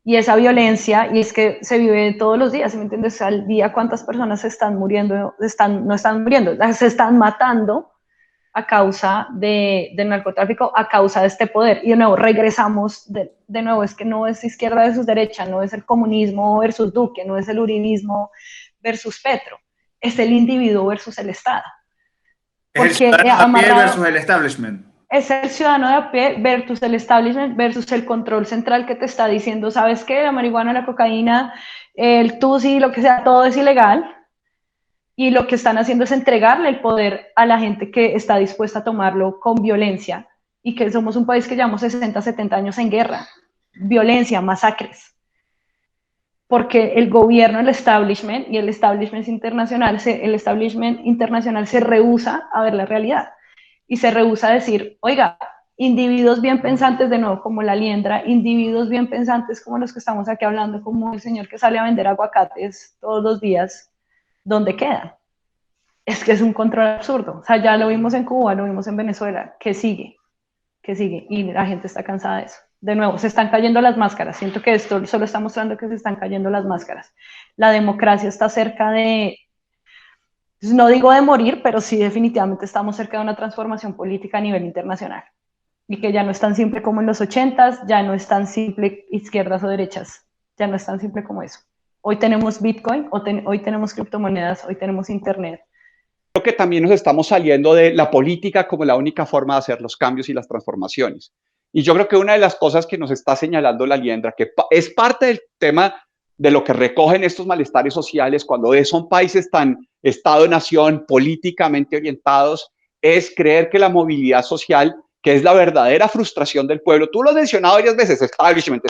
Y esa violencia, y es que se vive todos los días, ¿me entiendes? Al día, ¿cuántas personas se están muriendo? No están muriendo, se están matando a causa del narcotráfico, a causa de este poder. Y de nuevo, regresamos, de nuevo, es que no es izquierda versus derecha, no es el comunismo versus Duque, no es el uribismo versus Petro, es el individuo versus el Estado. Porque es el ciudadano de a pie versus el establishment. Es el ciudadano de a pie versus el establishment versus el control central que te está diciendo, ¿sabes qué? La marihuana, la cocaína, el tusi, lo que sea, todo es ilegal. Y lo que están haciendo es entregarle el poder a la gente que está dispuesta a tomarlo con violencia y que somos un país que llevamos 60, 70 años en guerra, violencia, masacres. Porque el gobierno, el establishment internacional se rehúsa a ver la realidad y se rehúsa a decir, oiga, individuos bien pensantes, de nuevo, como la liendra, individuos bien pensantes como los que estamos aquí hablando, como el señor que sale a vender aguacates todos los días, ¿dónde quedan? Es que es un control absurdo. O sea, ya lo vimos en Cuba, lo vimos en Venezuela, que sigue, y la gente está cansada de eso. De nuevo, se están cayendo las máscaras. Siento que esto solo está mostrando que se están cayendo las máscaras. La democracia está cerca de, no digo de morir, pero sí definitivamente estamos cerca de una transformación política a nivel internacional. y que ya no es tan simple como en los 80s, ya no es tan simple izquierdas o derechas, ya no es tan simple como eso. Hoy tenemos Bitcoin, hoy tenemos criptomonedas, hoy tenemos Internet. Creo que también nos estamos saliendo de la política como la única forma de hacer los cambios y las transformaciones. Y yo creo que una de las cosas que nos está señalando la Liendra, que es parte del tema de lo que recogen estos malestares sociales cuando son países tan Estado-nación, políticamente orientados, es creer que la movilidad social, que es la verdadera frustración del pueblo, tú lo has mencionado varias veces, establishment.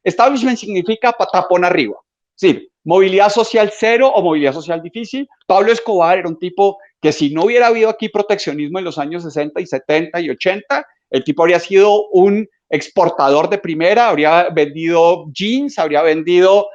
Establishment significa tapón arriba. Sí, movilidad social cero o movilidad social difícil. Pablo Escobar era un tipo que si no hubiera habido aquí proteccionismo en los años 60 y 70 y 80, el tipo habría sido un exportador de primera, habría vendido jeans, habría vendido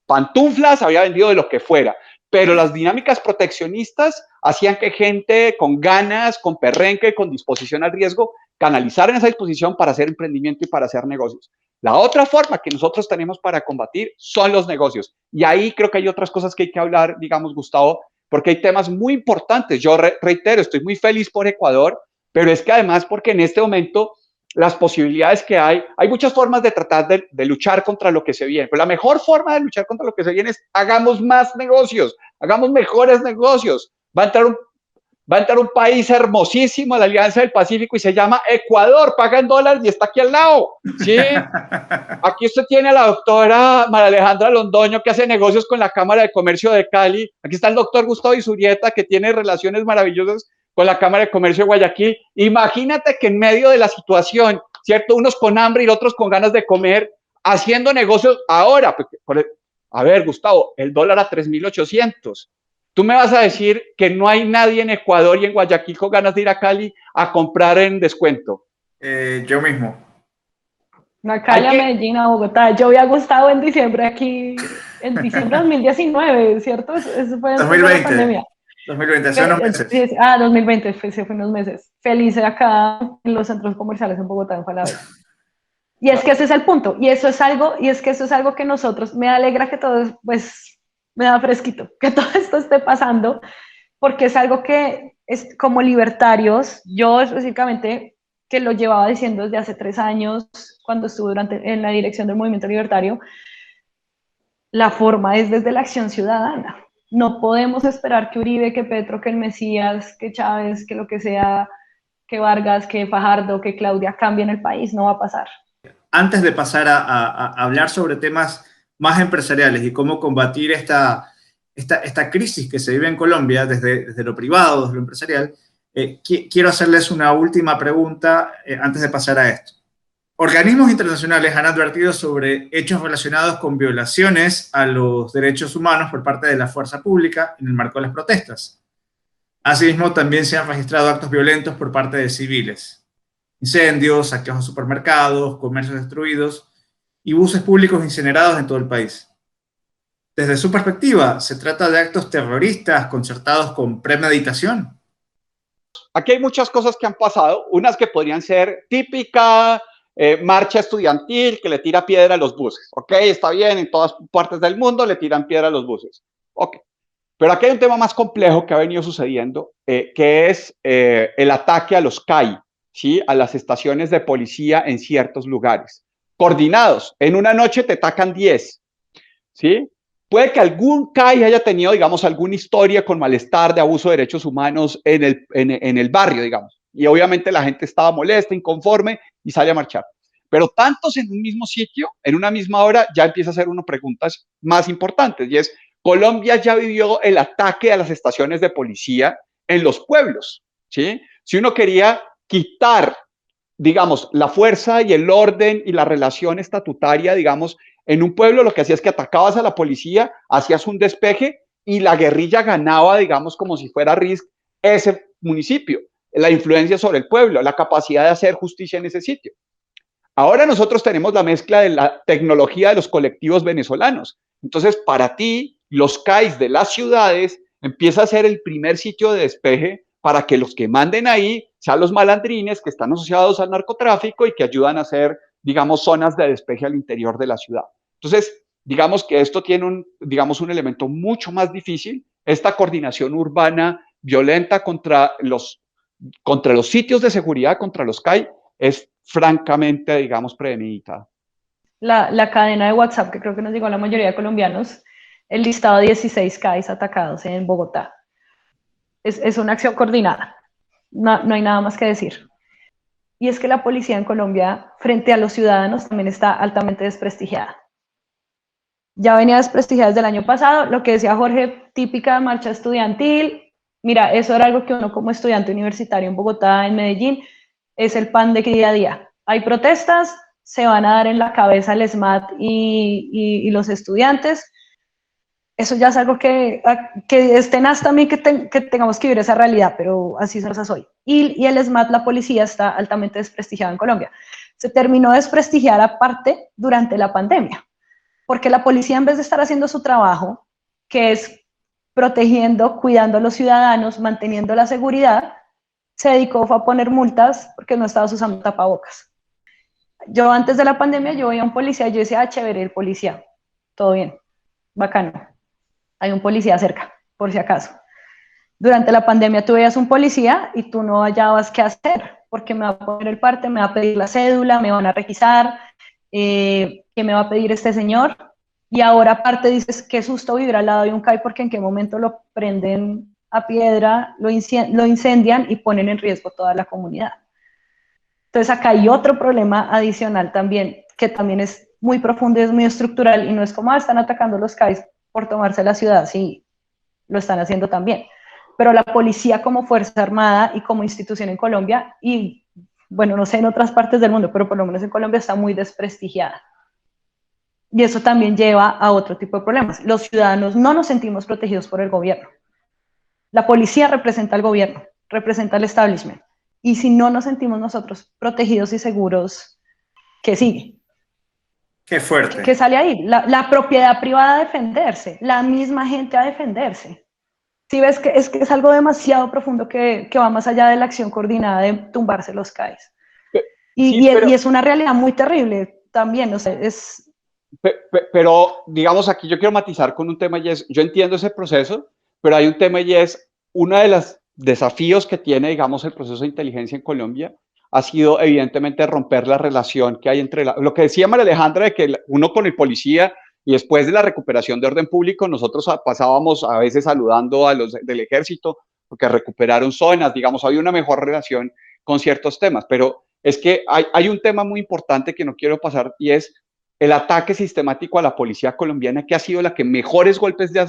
pantuflas, habría vendido de lo que fuera. Pero las dinámicas proteccionistas hacían que gente con ganas, con perrenque, con disposición al riesgo, canalizaran esa disposición para hacer emprendimiento y para hacer negocios. La otra forma que nosotros tenemos para combatir son los negocios. Y ahí creo que hay otras cosas que hay que hablar, digamos, Gustavo, porque hay temas muy importantes. Yo reitero, estoy muy feliz por Ecuador, pero es que además porque en este momento las posibilidades que hay muchas formas de tratar de luchar contra lo que se viene. Pero la mejor forma de luchar contra lo que se viene es hagamos más negocios, hagamos mejores negocios. Va a entrar un país hermosísimo a la Alianza del Pacífico y se llama Ecuador, paga en dólares y está aquí al lado, ¿sí? Aquí usted tiene a la doctora María Alejandra Londoño, que hace negocios con la Cámara de Comercio de Cali. Aquí está el doctor Gustavo Isurieta, que tiene relaciones maravillosas con la Cámara de Comercio de Guayaquil. Imagínate que en medio de la situación, ¿cierto? Unos con hambre y otros con ganas de comer, haciendo negocios ahora. A ver, Gustavo, el dólar a 3.800. Tú me vas a decir que no hay nadie en Ecuador y en Guayaquil con ganas de ir a Cali a comprar en descuento. Yo mismo. No, a Cali, a Medellín, a Bogotá. Yo había gustado en diciembre aquí, en diciembre de 2019, ¿cierto? Eso fue antes de la pandemia. 2020, hace unos meses. 2020, fue unos meses. Feliz acá en los centros comerciales en Bogotá, en Falabella. Y es que ese es el punto. Y eso es algo que nosotros, me alegra que todo, pues, me da fresquito, que todo esto esté pasando, porque es algo que es como libertarios, yo específicamente, que lo llevaba diciendo desde hace 3 años, cuando estuve en la dirección del movimiento libertario, la forma es desde la acción ciudadana. No podemos esperar que Uribe, que Petro, que el Mesías, que Chávez, que lo que sea, que Vargas, que Fajardo, que Claudia cambien el país. No va a pasar. Antes de pasar a hablar sobre temas más empresariales y cómo combatir esta crisis que se vive en Colombia desde lo privado, desde lo empresarial, quiero hacerles una última pregunta antes de pasar a esto. Organismos internacionales han advertido sobre hechos relacionados con violaciones a los derechos humanos por parte de la fuerza pública en el marco de las protestas. Asimismo, también se han registrado actos violentos por parte de civiles. Incendios, saqueos a supermercados, comercios destruidos y buses públicos incinerados en todo el país. Desde su perspectiva, ¿se trata de actos terroristas concertados con premeditación? Aquí hay muchas cosas que han pasado, unas que podrían ser típica marcha estudiantil que le tira piedra a los buses. Ok, está bien, en todas partes del mundo le tiran piedra a los buses. Ok, pero aquí hay un tema más complejo que ha venido sucediendo, que es el ataque a los CAI, ¿sí? A las estaciones de policía en ciertos lugares. Coordinados, en una noche te atacan 10, ¿sí? Puede que algún CAI haya tenido, digamos, alguna historia con malestar de abuso de derechos humanos en el barrio, digamos. Y obviamente la gente estaba molesta, inconforme y sale a marchar. Pero tantos en un mismo sitio, en una misma hora, ya empieza a hacer unas preguntas más importantes. Y es, Colombia ya vivió el ataque a las estaciones de policía en los pueblos, ¿sí? Si uno quería quitar, digamos, la fuerza y el orden y la relación estatutaria, digamos, en un pueblo lo que hacía es que atacabas a la policía, hacías un despeje y la guerrilla ganaba, digamos, como si fuera RISC, ese municipio, la influencia sobre el pueblo, la capacidad de hacer justicia en ese sitio. Ahora nosotros tenemos la mezcla de la tecnología de los colectivos venezolanos. Entonces, para ti, los CAIs de las ciudades empieza a ser el primer sitio de despeje para que los que manden ahí sean los malandrines que están asociados al narcotráfico y que ayudan a hacer, digamos, zonas de despeje al interior de la ciudad. Entonces, digamos que esto tiene un elemento mucho más difícil, esta coordinación urbana violenta contra los contra los sitios de seguridad, contra los CAI, es francamente, digamos, premeditada. La cadena de WhatsApp, que creo que nos llegó a la mayoría de colombianos, el listado de 16 CAIs atacados en Bogotá. Es una acción coordinada, no hay nada más que decir. Y es que la policía en Colombia, frente a los ciudadanos, también está altamente desprestigiada. Ya venía desprestigiada desde el año pasado, lo que decía Jorge, típica marcha estudiantil. Mira, eso era algo que uno como estudiante universitario en Bogotá, en Medellín, es el pan de día a día. Hay protestas, se van a dar en la cabeza el SMAT y los estudiantes. Eso ya es algo que es tenaz también que tengamos que vivir esa realidad, pero así se las hoy. Y el SMAT, la policía, está altamente desprestigiada en Colombia. Se terminó de desprestigiar aparte durante la pandemia, porque la policía, en vez de estar haciendo su trabajo, que es protegiendo, cuidando a los ciudadanos, manteniendo la seguridad, se dedicó a poner multas porque no estabas usando tapabocas. Yo antes de la pandemia, yo veía a un policía y yo decía, chévere, el policía, todo bien, bacano. Hay un policía cerca, por si acaso. Durante la pandemia tú veías un policía y tú no hallabas qué hacer, porque me va a poner el parte, me va a pedir la cédula, me van a requisar, ¿qué me va a pedir este señor? Y ahora aparte dices, qué susto vivir al lado de un CAI, porque en qué momento lo prenden a piedra, lo incendian y ponen en riesgo toda la comunidad. Entonces acá hay otro problema adicional también, que también es muy profundo y es muy estructural, y no es como, están atacando los CAIs por tomarse la ciudad, sí, lo están haciendo también. Pero la policía como fuerza armada y como institución en Colombia, y bueno, no sé en otras partes del mundo, pero por lo menos en Colombia está muy desprestigiada. Y eso también lleva a otro tipo de problemas. Los ciudadanos no nos sentimos protegidos por el gobierno. La policía representa al gobierno, representa al establishment. Y si no nos sentimos nosotros protegidos y seguros, ¿qué sigue? Qué fuerte. ¿Qué sale ahí? La propiedad privada a defenderse, la misma gente a defenderse. Si ves que es algo demasiado profundo que va más allá de la acción coordinada de tumbarse los CAIs. Y es una realidad muy terrible también, o sea, es... Pero, digamos, aquí yo quiero matizar con un tema y es, yo entiendo ese proceso, pero hay un tema y es, uno de los desafíos que tiene, digamos, el proceso de inteligencia en Colombia ha sido, evidentemente, romper la relación que hay entre lo que decía María Alejandra, de que uno con el policía y después de la recuperación de orden público, nosotros pasábamos a veces saludando a los del ejército porque recuperaron zonas, digamos, había una mejor relación con ciertos temas, pero es que hay un tema muy importante que no quiero pasar y es el ataque sistemático a la policía colombiana, que ha sido la que mejores golpes le ha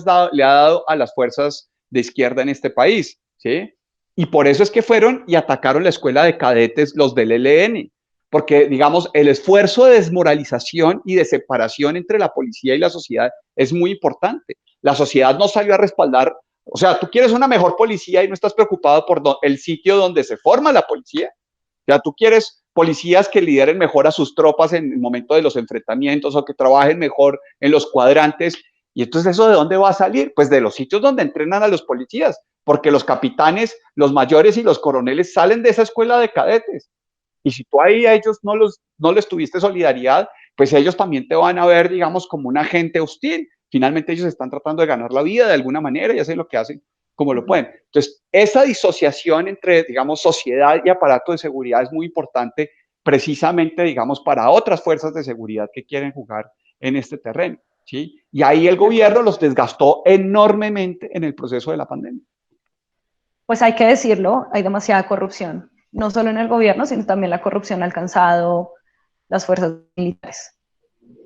dado a las fuerzas de izquierda en este país, ¿sí? Y por eso es que fueron y atacaron la escuela de cadetes, los del ELN, porque, digamos, el esfuerzo de desmoralización y de separación entre la policía y la sociedad es muy importante. La sociedad no salió a respaldar, o sea, tú quieres una mejor policía y no estás preocupado por el sitio donde se forma la policía. O sea, tú quieres policías que lideren mejor a sus tropas en el momento de los enfrentamientos o que trabajen mejor en los cuadrantes. Y entonces, ¿eso de dónde va a salir? Pues de los sitios donde entrenan a los policías, porque los capitanes, los mayores y los coroneles salen de esa escuela de cadetes. Y si tú ahí a ellos no les tuviste solidaridad, pues ellos también te van a ver, digamos, como un agente hostil. Finalmente ellos están tratando de ganar la vida de alguna manera y hacen lo que hacen como lo pueden. Entonces, esa disociación entre, digamos, sociedad y aparato de seguridad es muy importante precisamente, digamos, para otras fuerzas de seguridad que quieren jugar en este terreno, ¿sí? Y ahí el gobierno los desgastó enormemente en el proceso de la pandemia. Pues hay que decirlo, hay demasiada corrupción, no solo en el gobierno, sino también la corrupción ha alcanzado las fuerzas militares.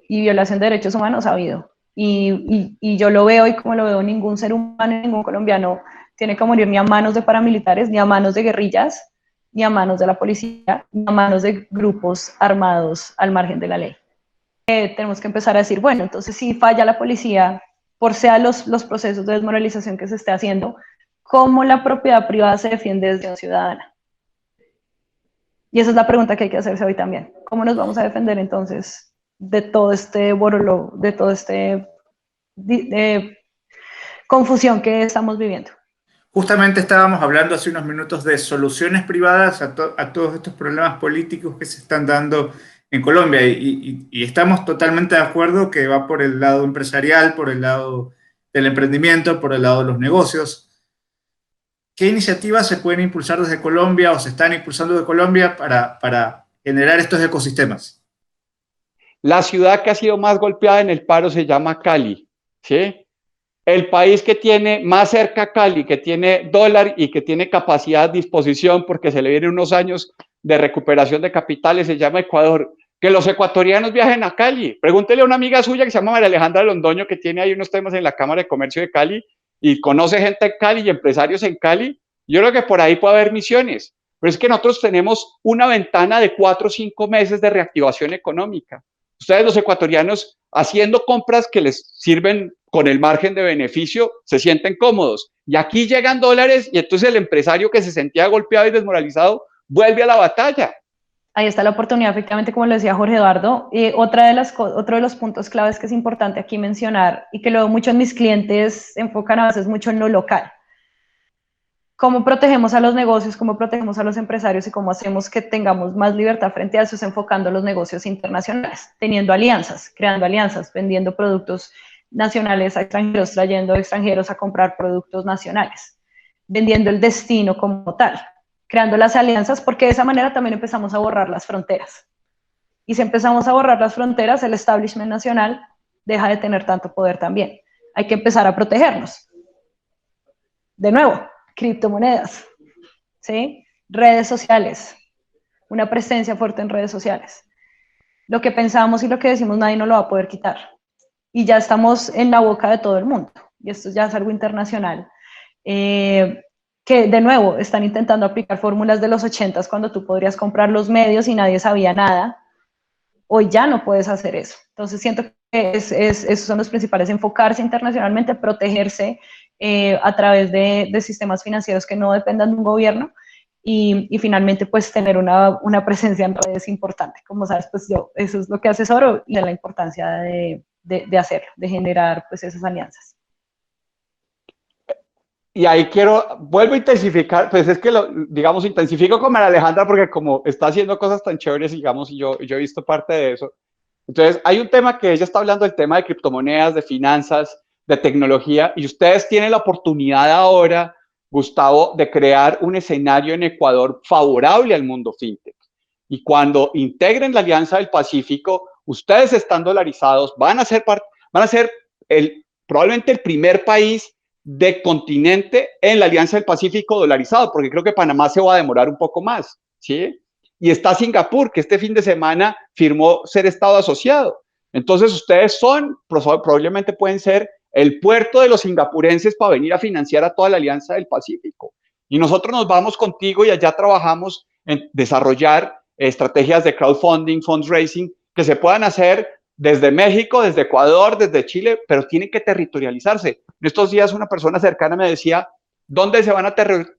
Y violación de derechos humanos ha habido. Y yo lo veo, y como lo veo, ningún ser humano, ningún colombiano tiene que morir ni a manos de paramilitares, ni a manos de guerrillas, ni a manos de la policía, ni a manos de grupos armados al margen de la ley. Tenemos que empezar a decir, bueno, entonces si falla la policía, por sea los procesos de desmoralización que se esté haciendo, ¿cómo la propiedad privada se defiende desde una ciudadana? Y esa es la pregunta que hay que hacerse hoy también. ¿Cómo nos vamos a defender entonces de todo este borolo, de todo este confusión que estamos viviendo? Justamente estábamos hablando hace unos minutos de soluciones privadas a todos estos problemas políticos que se están dando en Colombia y estamos totalmente de acuerdo que va por el lado empresarial, por el lado del emprendimiento, por el lado de los negocios. ¿qué iniciativas se pueden impulsar desde Colombia o se están impulsando de Colombia para generar estos ecosistemas? La ciudad que ha sido más golpeada en el paro se llama Cali, ¿sí? El país que tiene más cerca a Cali, que tiene dólar y que tiene capacidad a disposición porque se le vienen unos años de recuperación de capitales, se llama Ecuador. Que los ecuatorianos viajen a Cali. Pregúntele a una amiga suya que se llama María Alejandra Londoño, que tiene ahí unos temas en la Cámara de Comercio de Cali y conoce gente en Cali y empresarios en Cali. Yo creo que por ahí puede haber misiones. Pero es que nosotros tenemos una ventana de 4 o 5 meses de reactivación económica. Ustedes los ecuatorianos haciendo compras que les sirven con el margen de beneficio, se sienten cómodos. Y aquí llegan dólares y entonces el empresario que se sentía golpeado y desmoralizado vuelve a la batalla. Ahí está la oportunidad, efectivamente, como lo decía Jorge Eduardo. Otro de los puntos claves que es importante aquí mencionar y que luego muchos de mis clientes enfocan a veces mucho en lo local. ¿Cómo protegemos a los negocios, cómo protegemos a los empresarios y cómo hacemos que tengamos más libertad frente a eso? Es enfocando los negocios internacionales, teniendo alianzas, creando alianzas, vendiendo productos nacionales a extranjeros, trayendo extranjeros a comprar productos nacionales, vendiendo el destino como tal, creando las alianzas, porque de esa manera también empezamos a borrar las fronteras. Y si empezamos a borrar las fronteras, el establishment nacional deja de tener tanto poder también. Hay que empezar a protegernos. De nuevo, criptomonedas, ¿sí? Redes sociales, una presencia fuerte en redes sociales. Lo que pensamos y lo que decimos nadie nos lo va a poder quitar. Y ya estamos en la boca de todo el mundo. Y esto ya es algo internacional. Que de nuevo están intentando aplicar fórmulas de los 80s cuando tú podrías comprar los medios y nadie sabía nada. Hoy ya no puedes hacer eso. Entonces siento que esos son los principales, enfocarse internacionalmente, protegerse a través de sistemas financieros que no dependan de un gobierno y finalmente pues tener una presencia en redes importante. Como sabes, pues yo eso es lo que asesoro y de la importancia de hacerlo, de generar pues esas alianzas. Y ahí vuelvo a intensificar, pues es que digamos, intensifico con María Alejandra porque como está haciendo cosas tan chéveres, digamos, y yo he visto parte de eso. Entonces, hay un tema que ella está hablando, el tema de criptomonedas, de finanzas, de tecnología, y ustedes tienen la oportunidad ahora, Gustavo, de crear un escenario en Ecuador favorable al mundo fintech. Y cuando integren la Alianza del Pacífico, ustedes están dolarizados, van a ser probablemente el primer país de continente en la Alianza del Pacífico dolarizado, porque creo que Panamá se va a demorar un poco más, ¿sí? Y está Singapur, que este fin de semana firmó ser Estado asociado. Entonces, ustedes probablemente pueden ser el puerto de los singapurenses para venir a financiar a toda la Alianza del Pacífico. Y nosotros nos vamos contigo y allá trabajamos en desarrollar estrategias de crowdfunding, fundraising, que se puedan hacer desde México, desde Ecuador, desde Chile, pero tienen que territorializarse. En estos días una persona cercana me decía, ¿dónde se van a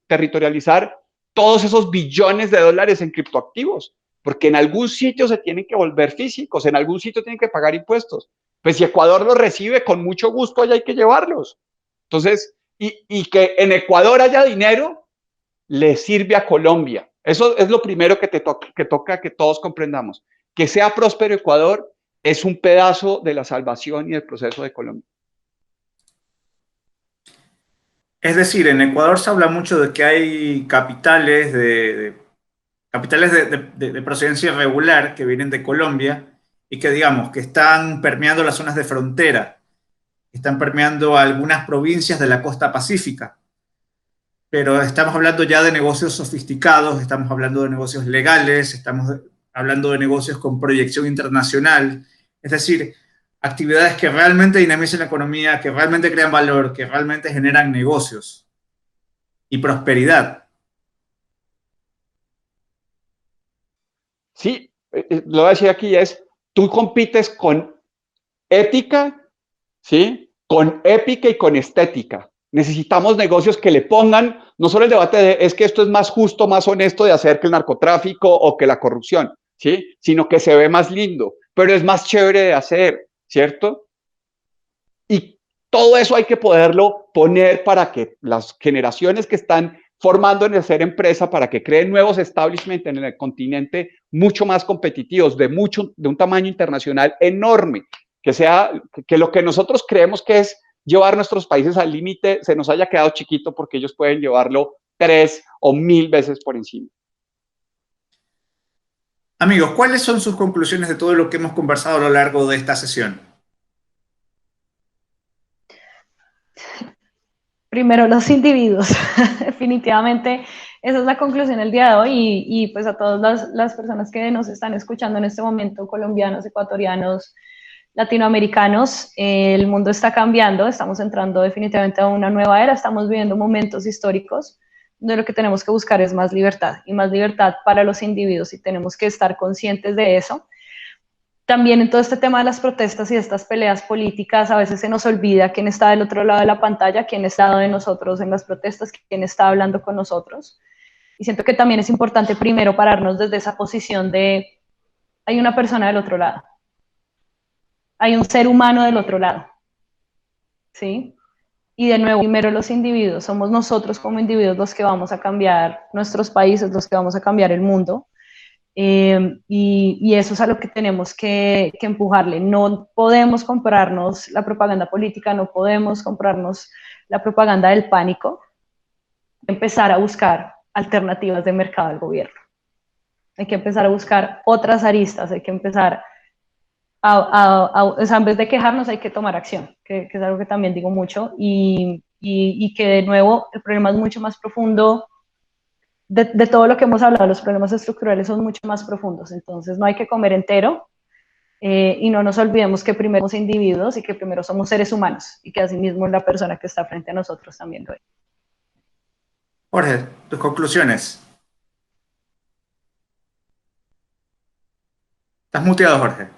territorializar todos esos billones de dólares en criptoactivos? Porque en algún sitio se tienen que volver físicos, en algún sitio tienen que pagar impuestos. Pues si Ecuador los recibe, con mucho gusto allá hay que llevarlos. Entonces, y que en Ecuador haya dinero, le sirve a Colombia. Eso es lo primero que toca que todos comprendamos. Que sea próspero Ecuador es un pedazo de la salvación y del proceso de Colombia. Es decir, en Ecuador se habla mucho de que hay capitales de procedencia irregular que vienen de Colombia y que, digamos, que están permeando las zonas de frontera, están permeando algunas provincias de la costa pacífica. Pero estamos hablando ya de negocios sofisticados, estamos hablando de negocios legales, estamos hablando de negocios con proyección internacional, es decir, actividades que realmente dinamicen la economía, que realmente crean valor, que realmente generan negocios y prosperidad. Sí, lo voy a decir aquí tú compites con ética, ¿sí? Con épica y con estética. Necesitamos negocios que le pongan, no solo el debate de es que esto es más justo, más honesto de hacer que el narcotráfico o que la corrupción, ¿sí? Sino que se ve más lindo, pero es más chévere de hacer, ¿cierto? Y todo eso hay que poderlo poner para que las generaciones que están formando en hacer empresa, para que creen nuevos establishments en el continente mucho más competitivos, de un tamaño internacional enorme, que lo que nosotros creemos que es llevar nuestros países al límite se nos haya quedado chiquito porque ellos pueden llevarlo 3 o 1000 veces por encima. Amigos, ¿cuáles son sus conclusiones de todo lo que hemos conversado a lo largo de esta sesión? Primero, los individuos. Definitivamente, esa es la conclusión del día de hoy y pues a todas las personas que nos están escuchando en este momento, colombianos, ecuatorianos, latinoamericanos, el mundo está cambiando, estamos entrando definitivamente a una nueva era, estamos viviendo momentos históricos donde lo que tenemos que buscar es más libertad y más libertad para los individuos y tenemos que estar conscientes de eso. También en todo este tema de las protestas y de estas peleas políticas, a veces se nos olvida quién está del otro lado de la pantalla, quién está al lado de nosotros en las protestas, quién está hablando con nosotros. Y siento que también es importante primero pararnos desde esa posición de hay una persona del otro lado, hay un ser humano del otro lado, ¿sí? Y de nuevo, primero los individuos, somos nosotros como individuos los que vamos a cambiar nuestros países, los que vamos a cambiar el mundo. Y eso es a lo que tenemos que empujarle. No podemos comprarnos la propaganda política, no podemos comprarnos la propaganda del pánico. Empezar a buscar alternativas de mercado al gobierno. Hay que empezar a buscar otras aristas, hay que empezar o sea, en vez de quejarnos hay que tomar acción, que es algo que también digo mucho, y que de nuevo el problema es mucho más profundo. De todo lo que hemos hablado, los problemas estructurales son mucho más profundos, entonces no hay que comer entero y no nos olvidemos que primero somos individuos y que primero somos seres humanos y que asimismo la persona que está frente a nosotros también lo es. Jorge, tus conclusiones. Estás muteado, Jorge.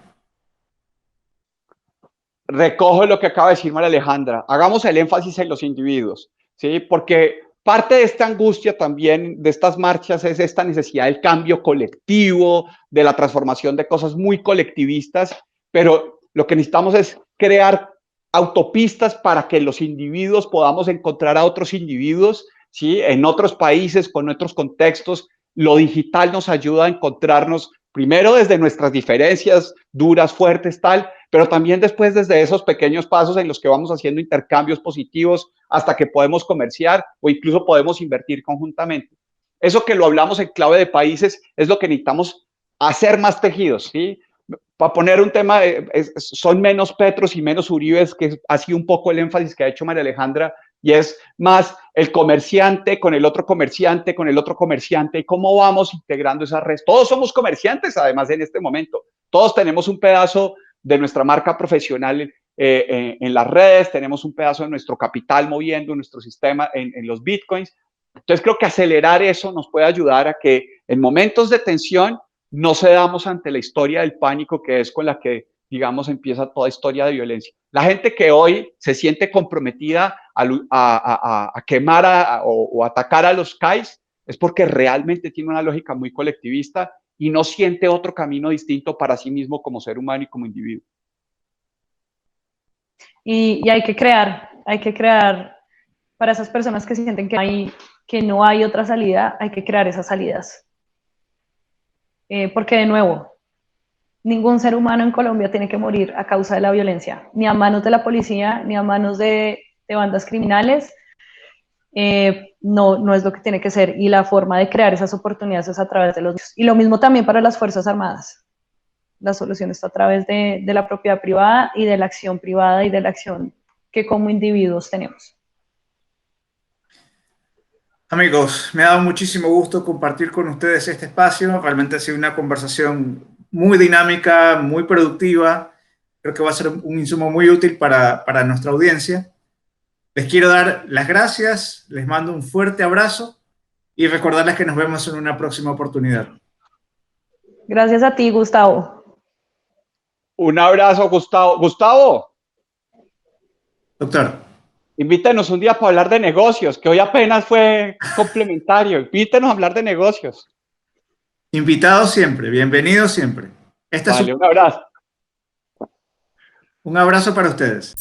Recojo lo que acaba de decir María Alejandra. Hagamos el énfasis en los individuos, ¿sí? Porque parte de esta angustia también de estas marchas es esta necesidad del cambio colectivo, de la transformación de cosas muy colectivistas, pero lo que necesitamos es crear autopistas para que los individuos podamos encontrar a otros individuos, ¿sí? En otros países, con otros contextos. Lo digital nos ayuda a encontrarnos primero desde nuestras diferencias duras, fuertes, tal, pero también después desde esos pequeños pasos en los que vamos haciendo intercambios positivos hasta que podemos comerciar o incluso podemos invertir conjuntamente. Eso que lo hablamos en clave de países es lo que necesitamos hacer más tejidos, ¿sí? Para poner un tema, son menos Petros y menos Uribes, que ha sido un poco el énfasis que ha hecho María Alejandra, y es más el comerciante con el otro comerciante, con el otro comerciante, y cómo vamos integrando esa red. Todos somos comerciantes, además, en este momento. Todos tenemos un pedazo de nuestra marca profesional en las redes, tenemos un pedazo de nuestro capital moviendo nuestro sistema en los bitcoins. Entonces creo que acelerar eso nos puede ayudar a que en momentos de tensión no cedamos ante la historia del pánico, que es con la que, digamos, empieza toda historia de violencia. La gente que hoy se siente comprometida a quemar o atacar a los CAIs es porque realmente tiene una lógica muy colectivista y no siente otro camino distinto para sí mismo como ser humano y como individuo. Y hay que crear para esas personas que sienten que no hay otra salida, hay que crear esas salidas. Porque de nuevo, ningún ser humano en Colombia tiene que morir a causa de la violencia, ni a manos de la policía, ni a manos de bandas criminales. No es lo que tiene que ser, y la forma de crear esas oportunidades es a través de los medios. Y lo mismo también para las Fuerzas Armadas. La solución está a través de la propiedad privada y de la acción privada y de la acción que como individuos tenemos. Amigos, me ha dado muchísimo gusto compartir con ustedes este espacio. Realmente ha sido una conversación muy dinámica, muy productiva. Creo que va a ser un insumo muy útil para nuestra audiencia. Les quiero dar las gracias, les mando un fuerte abrazo y recordarles que nos vemos en una próxima oportunidad. Gracias a ti, Gustavo. Un abrazo, Gustavo. Gustavo. Doctor. Invítenos un día para hablar de negocios, que hoy apenas fue complementario. Invítenos a hablar de negocios. Invitado siempre, bienvenido siempre. Vale, un abrazo. Un abrazo para ustedes.